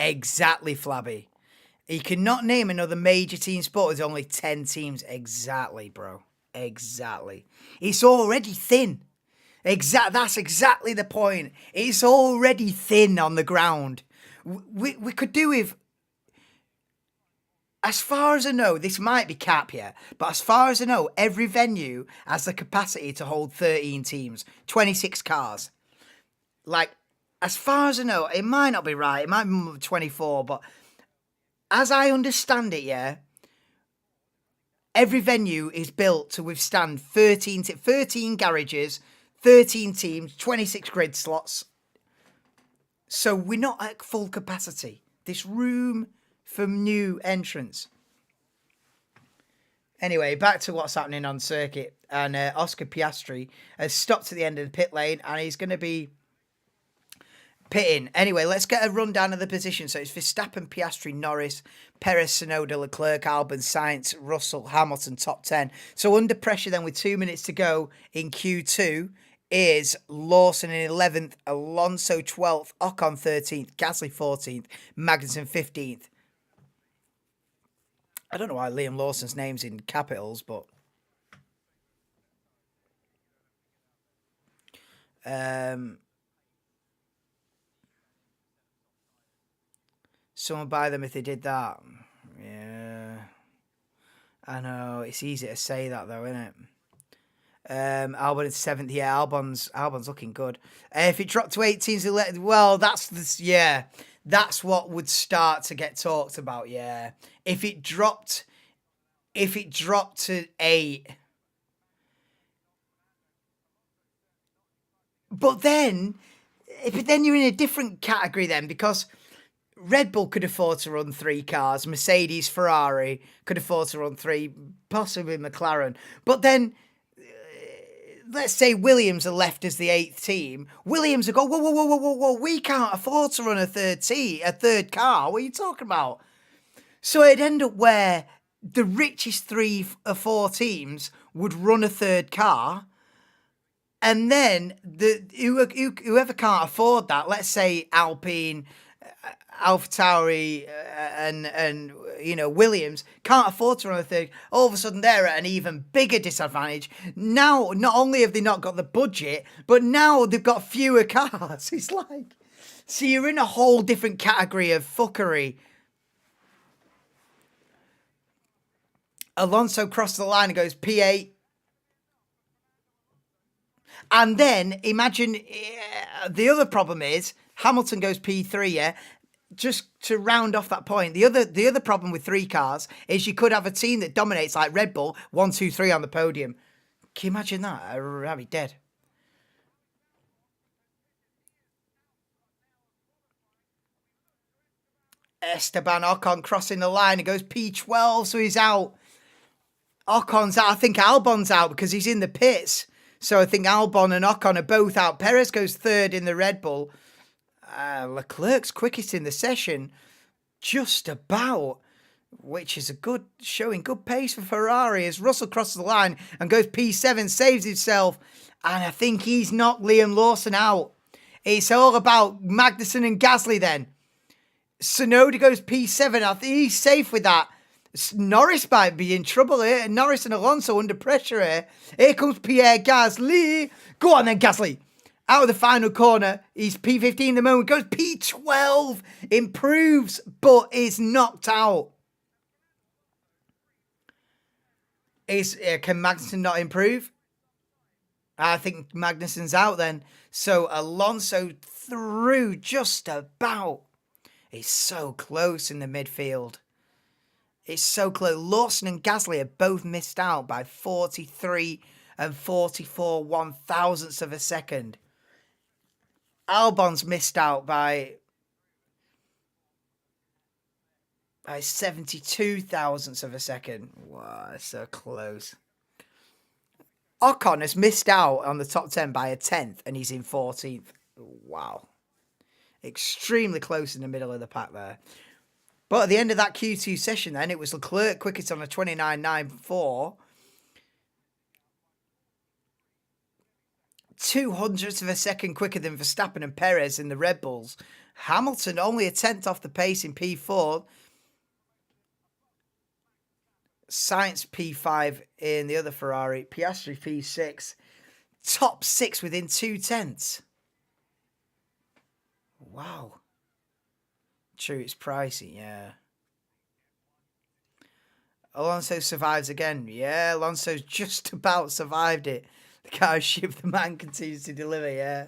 Speaker 1: Exactly, Flabby. You cannot name another major team sport. There's only 10 teams. Exactly, bro. Exactly. It's already thin. That's exactly the point. It's already thin on the ground. We could do with, as far as I know, this might be cap here, but as far as I know, every venue has the capacity to hold 13 teams, 26 cars. Like, as far as I know, it might not be right. It might be 24, but as I understand it, yeah, every venue is built to withstand 13 garages, 13 teams, 26 grid slots. So we're not at full capacity. This room for new entrants. Anyway, back to what's happening on circuit. And Oscar Piastri has stopped at the end of the pit lane, and he's going to be pitting. Anyway, let's get a rundown of the position. So it's Verstappen, Piastri, Norris, Perez, Tsunoda, Leclerc, Albon, Sainz, Russell, Hamilton, top 10. So under pressure then with 2 minutes to go in Q2 is Lawson in 11th, Alonso 12th, Ocon 13th, Gasly 14th, Magnussen 15th. I don't know why Liam Lawson's name's in capitals, but someone buy them if they did that. Yeah, I know it's easy to say that though, isn't it? Albon is 7th. Yeah, Albon's looking good. If it dropped to 18s, well, that's what would start to get talked about. Yeah, if it dropped to 8, but then you're in a different category then, because Red Bull could afford to run 3 cars, Mercedes, Ferrari could afford to run 3, possibly McLaren, but then let's say Williams are left as the 8th team. Williams will go, whoa, we can't afford to run a third car. What are you talking about? So it'd end up where the richest 3 or 4 teams would run a third car, and then whoever can't afford that, let's say Alpine, AlphaTauri, and Williams can't afford to run a third. All of a sudden, they're at an even bigger disadvantage. Now, not only have they not got the budget, but now they've got fewer cars. It's like, so you're in a whole different category of fuckery. Alonso crossed the line and goes P8. And then imagine the other problem is Hamilton goes P3, yeah? Just to round off that point, the other problem with 3 cars is you could have a team that dominates like Red Bull, 1, 2, 3 on the podium. Can you imagine that? I'd be dead. Esteban Ocon crossing the line. It goes P12, so he's out. Ocon's out. I think Albon's out because he's in the pits. So I think Albon and Ocon are both out. Perez goes 3rd in the Red Bull. Leclerc's quickest in the session, just about, which is showing good pace for Ferrari as Russell crosses the line and goes P7, saves himself, and I think he's knocked Liam Lawson out. It's all about Magnussen and Gasly then. Tsunoda goes P7. I think he's safe with that. Norris might be in trouble here. Norris and Alonso under pressure here. Here comes Pierre Gasly. Go on then, Gasly. Out of the final corner, he's P15 at the moment, goes P12, improves, but is knocked out. Can Magnussen not improve? I think Magnussen's out then. So Alonso through just about. It's so close in the midfield. It's so close. Lawson and Gasly have both missed out by 43 and 44 1,000ths of a second. Albon's missed out by 72 thousandths of a second. Wow, so close. Ocon has missed out on the top 10 by a 10th, and he's in 14th. Wow. Extremely close in the middle of the pack there. But at the end of that Q2 session then, it was Leclerc quickest on a 29.94. 200ths of a second quicker than Verstappen and Perez in the Red Bulls. Hamilton only a 10th off the pace in P4. Sainz P5 in the other Ferrari. Piastri P6. Top 6 within 2/10. Wow. True, it's pricey, yeah. Alonso survives again. Yeah, Alonso's just about survived it. The car ship, the man continues to deliver, yeah.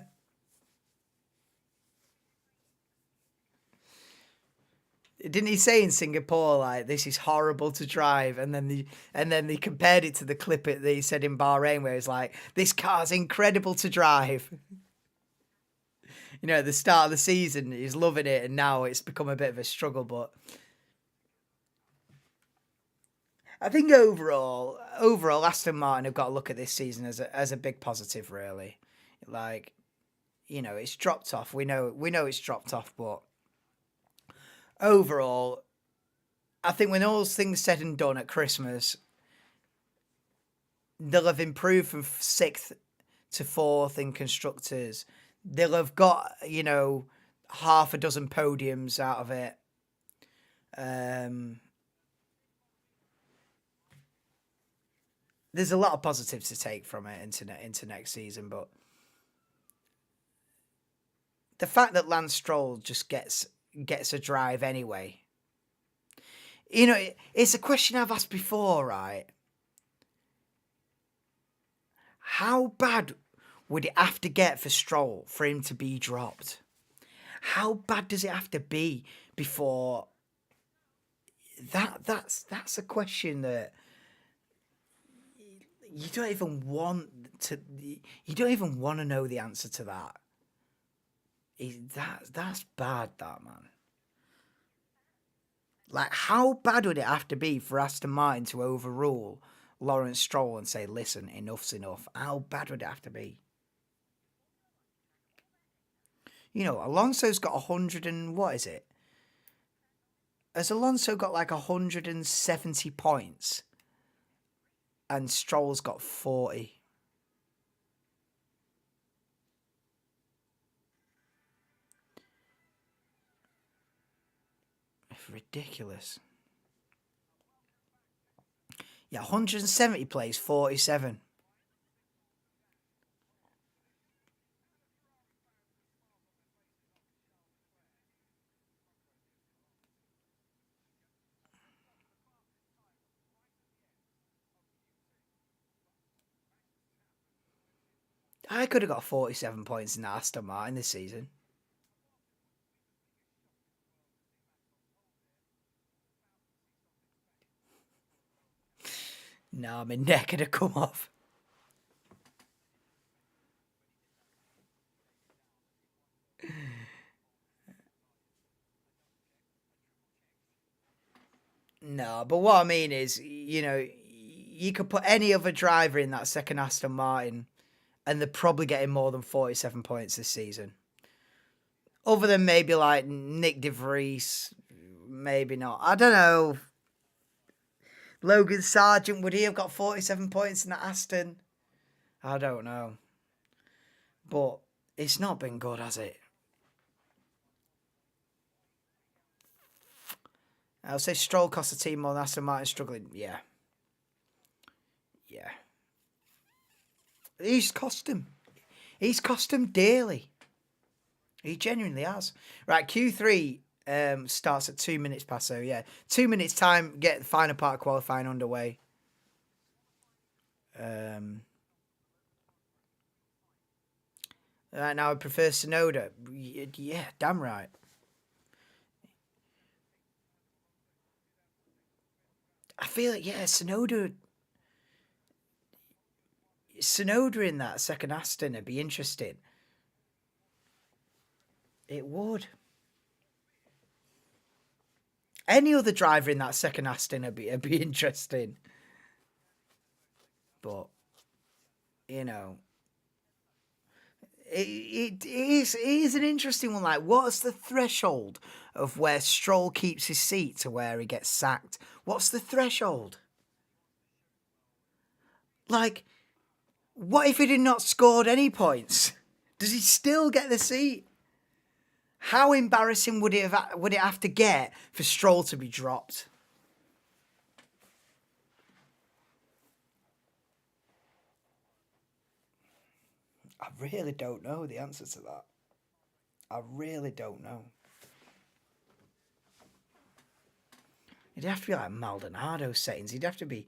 Speaker 1: Didn't he say in Singapore, like, this is horrible to drive? And then they compared it to the clip that he said in Bahrain, where it's like, this car's incredible to drive. You know, at the start of the season, he's loving it, and now it's become a bit of a struggle. But I think overall, Aston Martin have got to look at this season as a big positive, really. Like, you know, it's dropped off. We know it's dropped off, but overall, I think when all things said and done at Christmas, they'll have improved from sixth to fourth in constructors. They'll have got, you know, half a dozen podiums out of it. There's a lot of positives to take from it into next season, but the fact that Lance Stroll just gets a drive anyway. You know, it's a question I've asked before, right? How bad would it have to get for Stroll for him to be dropped? How bad does it have to be before that's a question that you don't even want to know the answer to that. That's bad, that, man. Like, how bad would it have to be for Aston Martin to overrule Lawrence Stroll and say, listen, enough's enough? How bad would it have to be? You know, Alonso's got 100 and what is it? Has Alonso got like 170 points? And Stroll's got 40. It's ridiculous. Yeah, 170 plays, 47. I could have got 47 points in Aston Martin this season. No, my neck would have come off. No, but what I mean is, you know, you could put any other driver in that second Aston Martin and they're probably getting more than 47 points this season. Other than maybe like Nick De Vries, maybe not. I don't know. Logan Sargent, would he have got 47 points in that Aston? I don't know. But it's not been good, has it? I'll say Stroll cost the team more than Aston Martin struggling. Yeah. Yeah. He's cost him. He's cost him dearly. He genuinely has. Right, Q3 starts at 2 minutes past, so yeah. 2 minutes time, get the final part of qualifying underway. Right now I prefer Tsunoda. Yeah, damn right. I feel like, yeah, Tsunoda in that second Aston would be interesting. It would. Any other driver in that second Aston would be interesting. But, you know, it is an interesting one. Like, what's the threshold of where Stroll keeps his seat to where he gets sacked? What's the threshold? Like, what if he did not scored any points? Does he still get the seat? How embarrassing would it have to get for Stroll to be dropped? I really don't know the answer to that. I really don't know. It'd have to be like Maldonado settings. He'd have to be...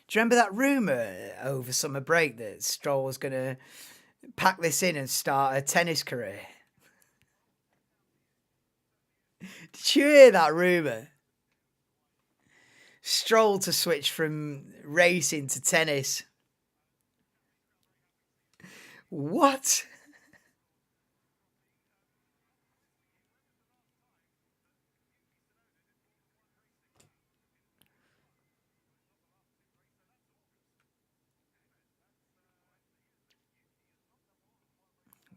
Speaker 1: Do you remember that rumour over summer break that Stroll was going to pack this in and start a tennis career? Did you hear that rumour? Stroll to switch from racing to tennis. What?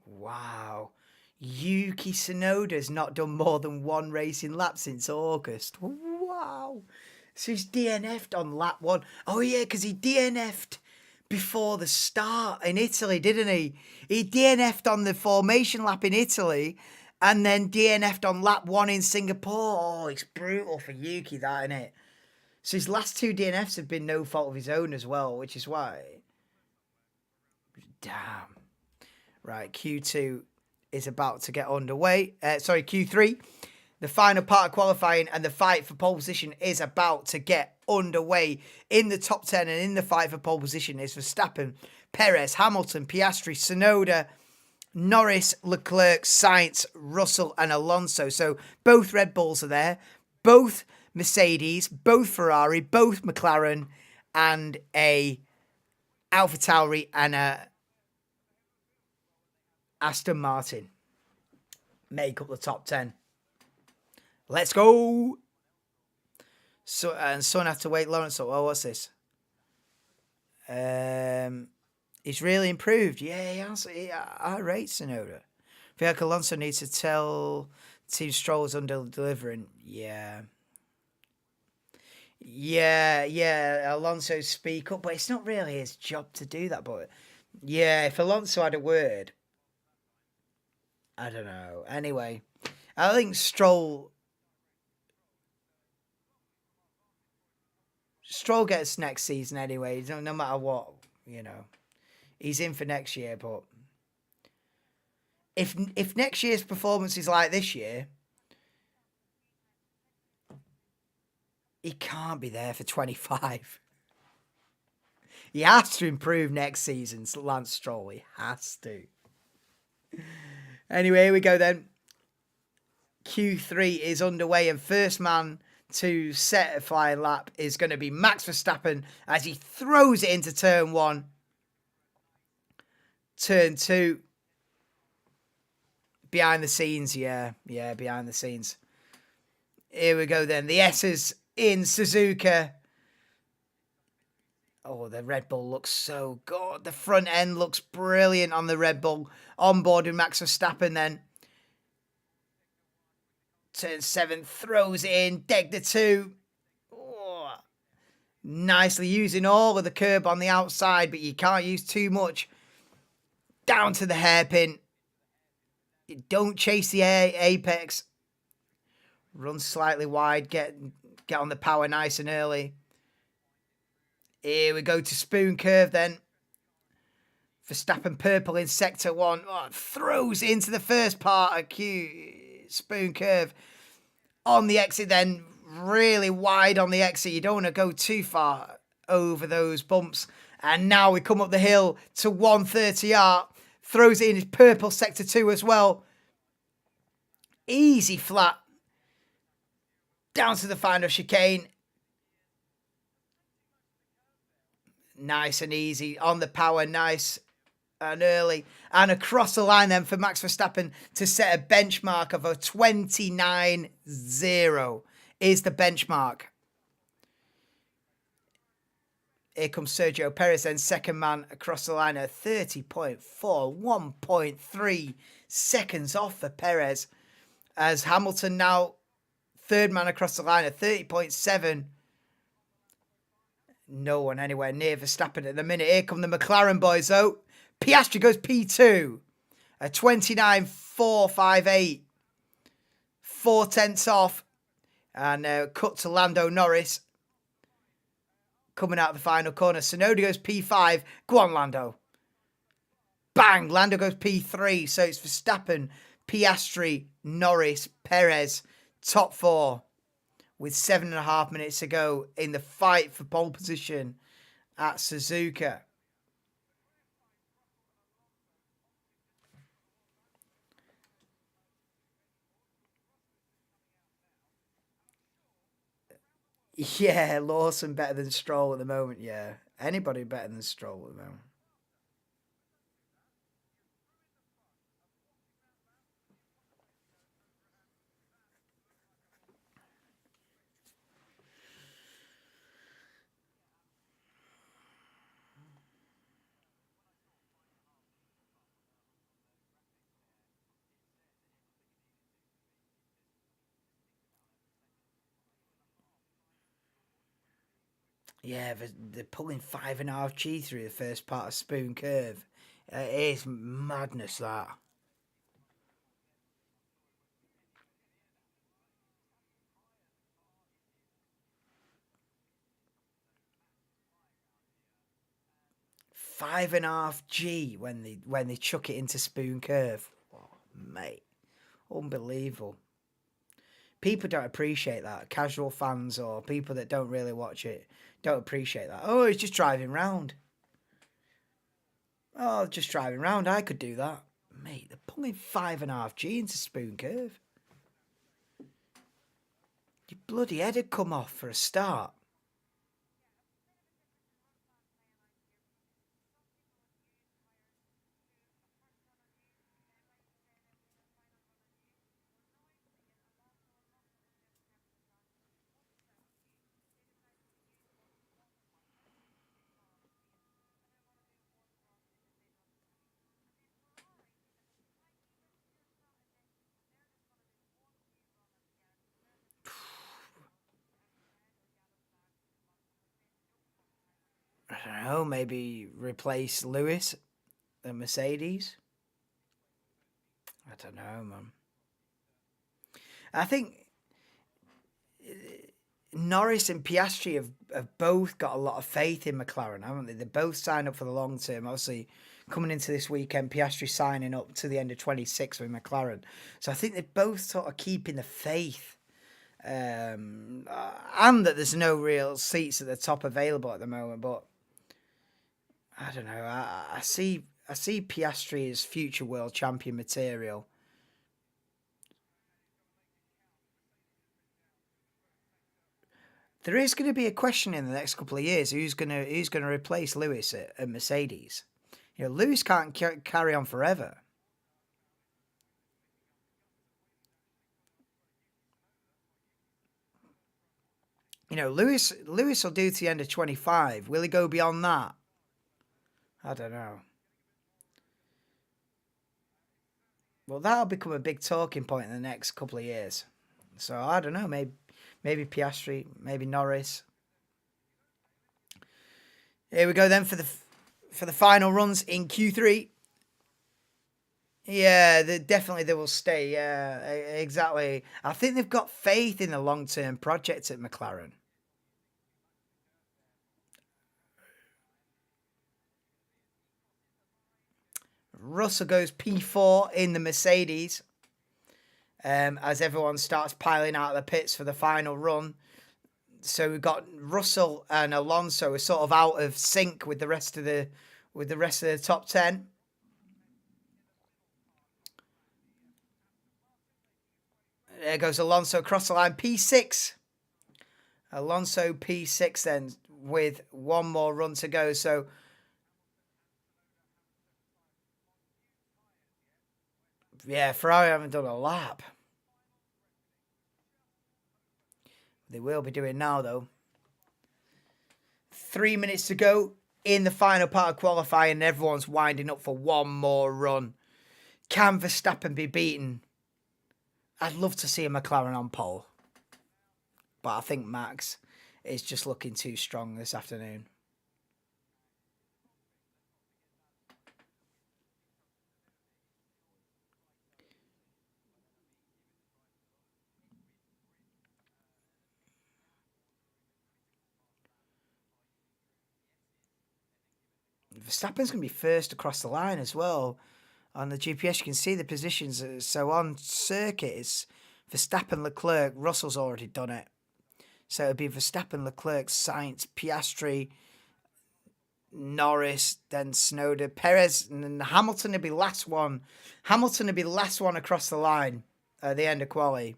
Speaker 1: Wow. Yuki Tsunoda's not done more than one racing lap since August. Wow. So he's DNF'd on lap one. Oh, yeah, because he DNF'd before the start in Italy, didn't he? He DNF'd on the formation lap in Italy and then DNF'd on lap one in Singapore. Oh, it's brutal for Yuki, that, isn't it? So his last two DNFs have been no fault of his own as well, which is why. Damn. Right, Q2 is about to get underway. Q3. The final part of qualifying and the fight for pole position is about to get underway. In the top 10 and in the fight for pole position is Verstappen, Perez, Hamilton, Piastri, Tsunoda, Norris, Leclerc, Sainz, Russell and Alonso. So both Red Bulls are there. Both Mercedes, both Ferrari, both McLaren and a AlphaTauri and a Aston Martin make up the top 10. Let's go. So and Son have to wait. Lawrence. Oh, what's this? He's really improved. Yeah, he has. I rate Tsunoda. I feel like Alonso needs to tell Team Stroll's under delivering. Yeah. Alonso speak up, but it's not really his job to do that. But yeah, if Alonso had a word, I don't know. Anyway, I think Stroll gets next season anyway. No matter what, he's in for next year. But if next year's performance is like this year, he can't be there for 25. He has to improve next season, Lance Stroll. He has to. Anyway, here we go then. Q3 is underway and first man to set a flying lap is going to be Max Verstappen as he throws it into turn one. Turn two. Behind the scenes, yeah, behind the scenes. Here we go then. The S's in Suzuka. Oh, the Red Bull looks so good. The front end looks brilliant on the Red Bull. On board with Max Verstappen then. Turn 7, throws it in. Degda 2. Oh, nicely using all of the curb on the outside, but you can't use too much. Down to the hairpin. Don't chase the apex. Run slightly wide. Get on the power nice and early. Here we go to spoon curve then. Verstappen purple in sector 1. Oh, throws into the first part of spoon curve. On the exit then, really wide on the exit. You don't want to go too far over those bumps. And now we come up the hill to 130R. Throws it in his purple sector 2 as well. Easy flat. Down to the final chicane. Nice and easy. On the power, nice and early. And across the line then for Max Verstappen to set a benchmark of a 29.0 is the benchmark. Here comes Sergio Perez then, second man across the line at 30.4, 1.3 seconds off for Perez. As Hamilton now third man across the line at 30.7. No one anywhere near Verstappen at the minute. Here come the McLaren boys though. Piastri goes P2. A 29.458. 4/10 off. And cut to Lando Norris. Coming out of the final corner. Tsunoda goes P5. Go on, Lando. Bang! Lando goes P3. So it's Verstappen, Piastri, Norris, Perez. Top 4. With 7.5 minutes to go in the fight for pole position at Suzuka. Yeah, Lawson better than Stroll at the moment. Yeah, anybody better than Stroll at the moment. Yeah, they're pulling 5.5G through the first part of Spoon Curve. It is madness, that. 5.5G when they chuck it into Spoon Curve. Oh, mate, unbelievable. People don't appreciate that. Casual fans or people that don't really watch it don't appreciate that. Oh, he's just driving round. Oh, just driving round. I could do that. Mate, they're pulling 5.5G into Spoon Curve. Your bloody head had come off for a start. I don't know, maybe replace Lewis at Mercedes. I don't know, man. I think Norris and Piastri have both got a lot of faith in McLaren, haven't they? They both signed up for the long term. Obviously, coming into this weekend, Piastri signing up to the end of 26 with McLaren. So I think they're both sort of keeping the faith. And that there's no real seats at the top available at the moment. But I don't know. I see Piastri as future world champion material. There is going to be a question in the next couple of years who's going to replace Lewis at Mercedes. You know, Lewis can't carry on forever. You know, Lewis will do to the end of 25. Will he go beyond that? I don't know. Well, that'll become a big talking point in the next couple of years. So I don't know. Maybe Piastri, maybe Norris. Here we go then for the final runs in Q3. Yeah, they will stay. Yeah, exactly. I think they've got faith in the long term project at McLaren. Russell goes P4 in the Mercedes as everyone starts piling out of the pits for the final run. So we've got Russell and Alonso are sort of out of sync with the rest of the top 10. There goes Alonso across the line, P6. Alonso P6 then with one more run to go. So yeah, Ferrari haven't done a lap. They will be doing now though. 3 minutes to go in the final part of qualifying, and everyone's winding up for one more run. Can Verstappen be beaten? I'd love to see a McLaren on pole, but I think Max is just looking too strong this afternoon. Verstappen's going to be first across the line as well. On the GPS, you can see the positions. So on circuit, it's Verstappen, Leclerc. Russell's already done it. So it'd be Verstappen, Leclerc, Sainz, Piastri, Norris, then Snowden, Perez, and then Hamilton would be last one. Hamilton would be last one across the line at the end of quali.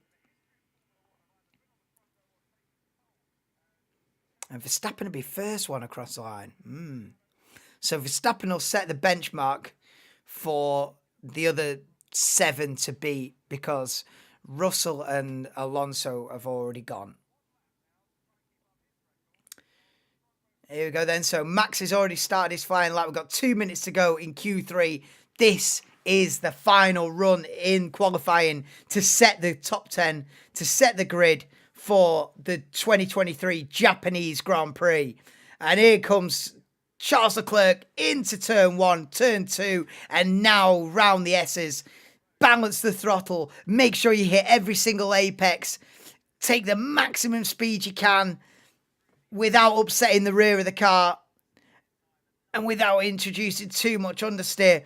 Speaker 1: And Verstappen will be first one across the line. So Verstappen will set the benchmark for the other 7 to beat because Russell and Alonso have already gone. Here we go then. So Max has already started his flying lap. We've got 2 minutes to go in Q3. This is the final run in qualifying to set the top 10, to set the grid for the 2023 Japanese Grand Prix. And here comes Charles Leclerc into turn 1, turn 2, and now round the S's. Balance the throttle. Make sure you hit every single apex. Take the maximum speed you can without upsetting the rear of the car and without introducing too much understeer.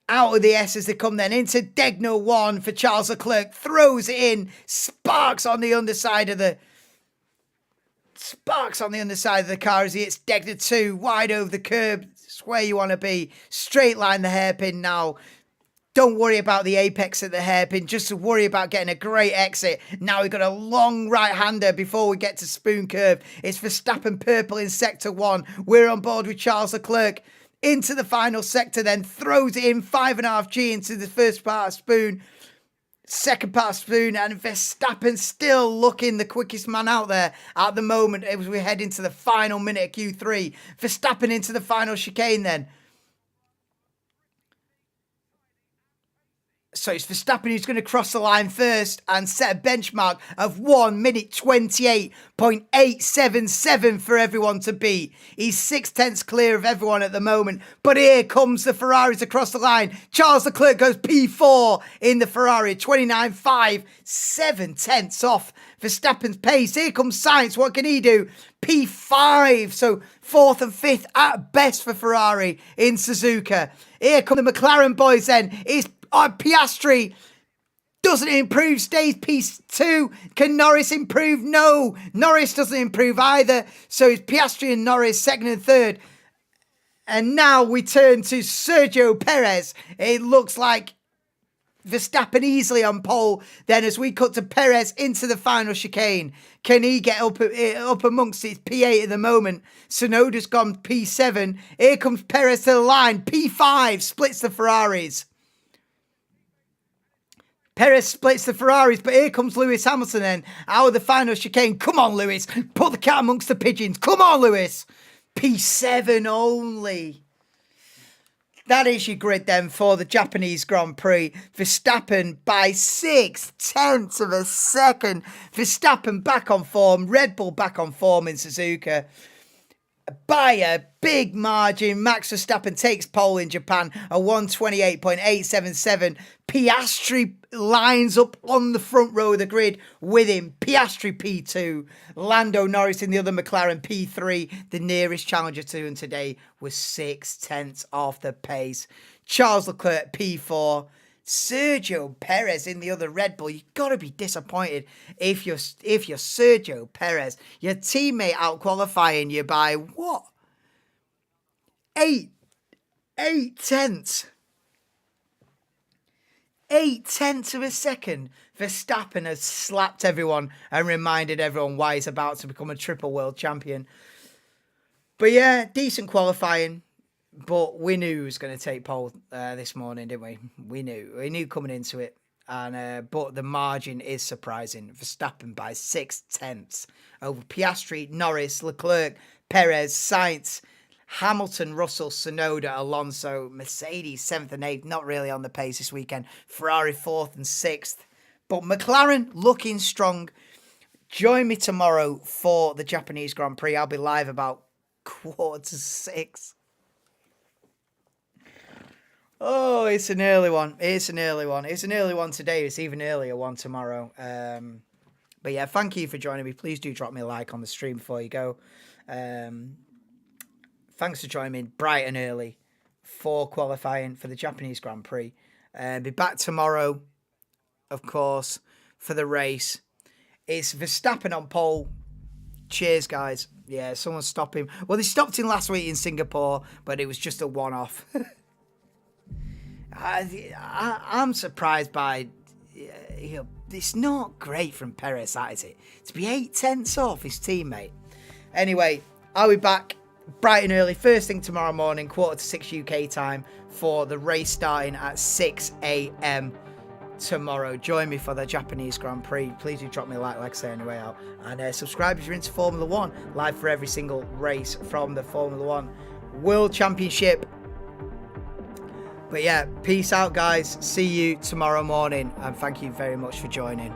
Speaker 1: Out of the S as they come then into Degno 1 for Charles Leclerc. Throws it in. Sparks on the underside of the car as he hits Degno 2. Wide over the curb. It's where you want to be. Straight line the hairpin now. Don't worry about the apex at the hairpin. Just worry about getting a great exit. Now we've got a long right-hander before we get to Spoon Curve. It's Verstappen purple in Sector 1. We're on board with Charles Leclerc. Into the final sector then. Throws it in 5.5G into the first part of Spoon. Second part of Spoon. And Verstappen still looking the quickest man out there at the moment as we head into the final minute of Q3. Verstappen into the final chicane then. So it's Verstappen who's going to cross the line first and set a benchmark of 1 minute 28.877 for everyone to beat. He's 0.6 clear of everyone at the moment. But here comes the Ferraris across the line. Charles Leclerc goes P4 in the Ferrari. 29.5, 0.7 off Verstappen's pace. Here comes Sainz. What can he do? P5. So 4th and 5th at best for Ferrari in Suzuka. Here come the McLaren boys then. It's Piastri doesn't improve, stays P2. Can Norris improve? No, Norris doesn't improve either. So it's Piastri and Norris, 2nd and 3rd. And now we turn to Sergio Perez. It looks like Verstappen easily on pole. Then as we cut to Perez into the final chicane, can he get up amongst it? P8 at the moment. Tsunoda's gone P7. Here comes Perez to the line. P5 splits the Ferraris. Perez splits the Ferraris, but here comes Lewis Hamilton then, out of the final chicane. Come on, Lewis. Put the cat amongst the pigeons. Come on, Lewis. P7 only. That is your grid then for the Japanese Grand Prix. Verstappen by 0.6 of a second. Verstappen back on form. Red Bull back on form in Suzuka. By a big margin, Max Verstappen takes pole in Japan at 128.877. Piastri lines up on the front row of the grid with him. Piastri P2. Lando Norris in the other McLaren P3. The nearest challenger to him today was 0.6 off the pace. Charles Leclerc P4. Sergio Perez in the other Red Bull. You've got to be disappointed if you're Sergio Perez. Your teammate out qualifying you by what? 8 tenths. 0.8 of a second. Verstappen has slapped everyone and reminded everyone why he's about to become a triple world champion. But yeah, decent qualifying. But we knew he was going to take pole this morning, didn't we? We knew coming into it. And but the margin is surprising. Verstappen by 0.6 over Piastri, Norris, Leclerc, Perez, Sainz, Hamilton, Russell, Tsunoda, Alonso, Mercedes 7th and 8th. Not really on the pace this weekend. Ferrari 4th and 6th. But McLaren looking strong. Join me tomorrow for the Japanese Grand Prix. I'll be live about 5:45. Oh, it's an early one. It's an early one today. It's even earlier one tomorrow. But yeah, thank you for joining me. Please do drop me a like on the stream before you go. Thanks for joining me bright and early for qualifying for the Japanese Grand Prix. Be back tomorrow, of course, for the race. It's Verstappen on pole. Cheers, guys. Yeah, someone stop him. Well, they stopped him last week in Singapore, but it was just a one-off. I'm surprised by, it's not great from Perez, that is it? To be 0.8 off his teammate. Anyway, I'll be back bright and early, first thing tomorrow morning, 5:45 UK time, for the race starting at 6 a.m. tomorrow. Join me for the Japanese Grand Prix. Please do drop me a like I say on your way out, and subscribe if you're into Formula 1, live for every single race from the Formula 1 World Championship. But yeah, peace out guys, see you tomorrow morning, and thank you very much for joining.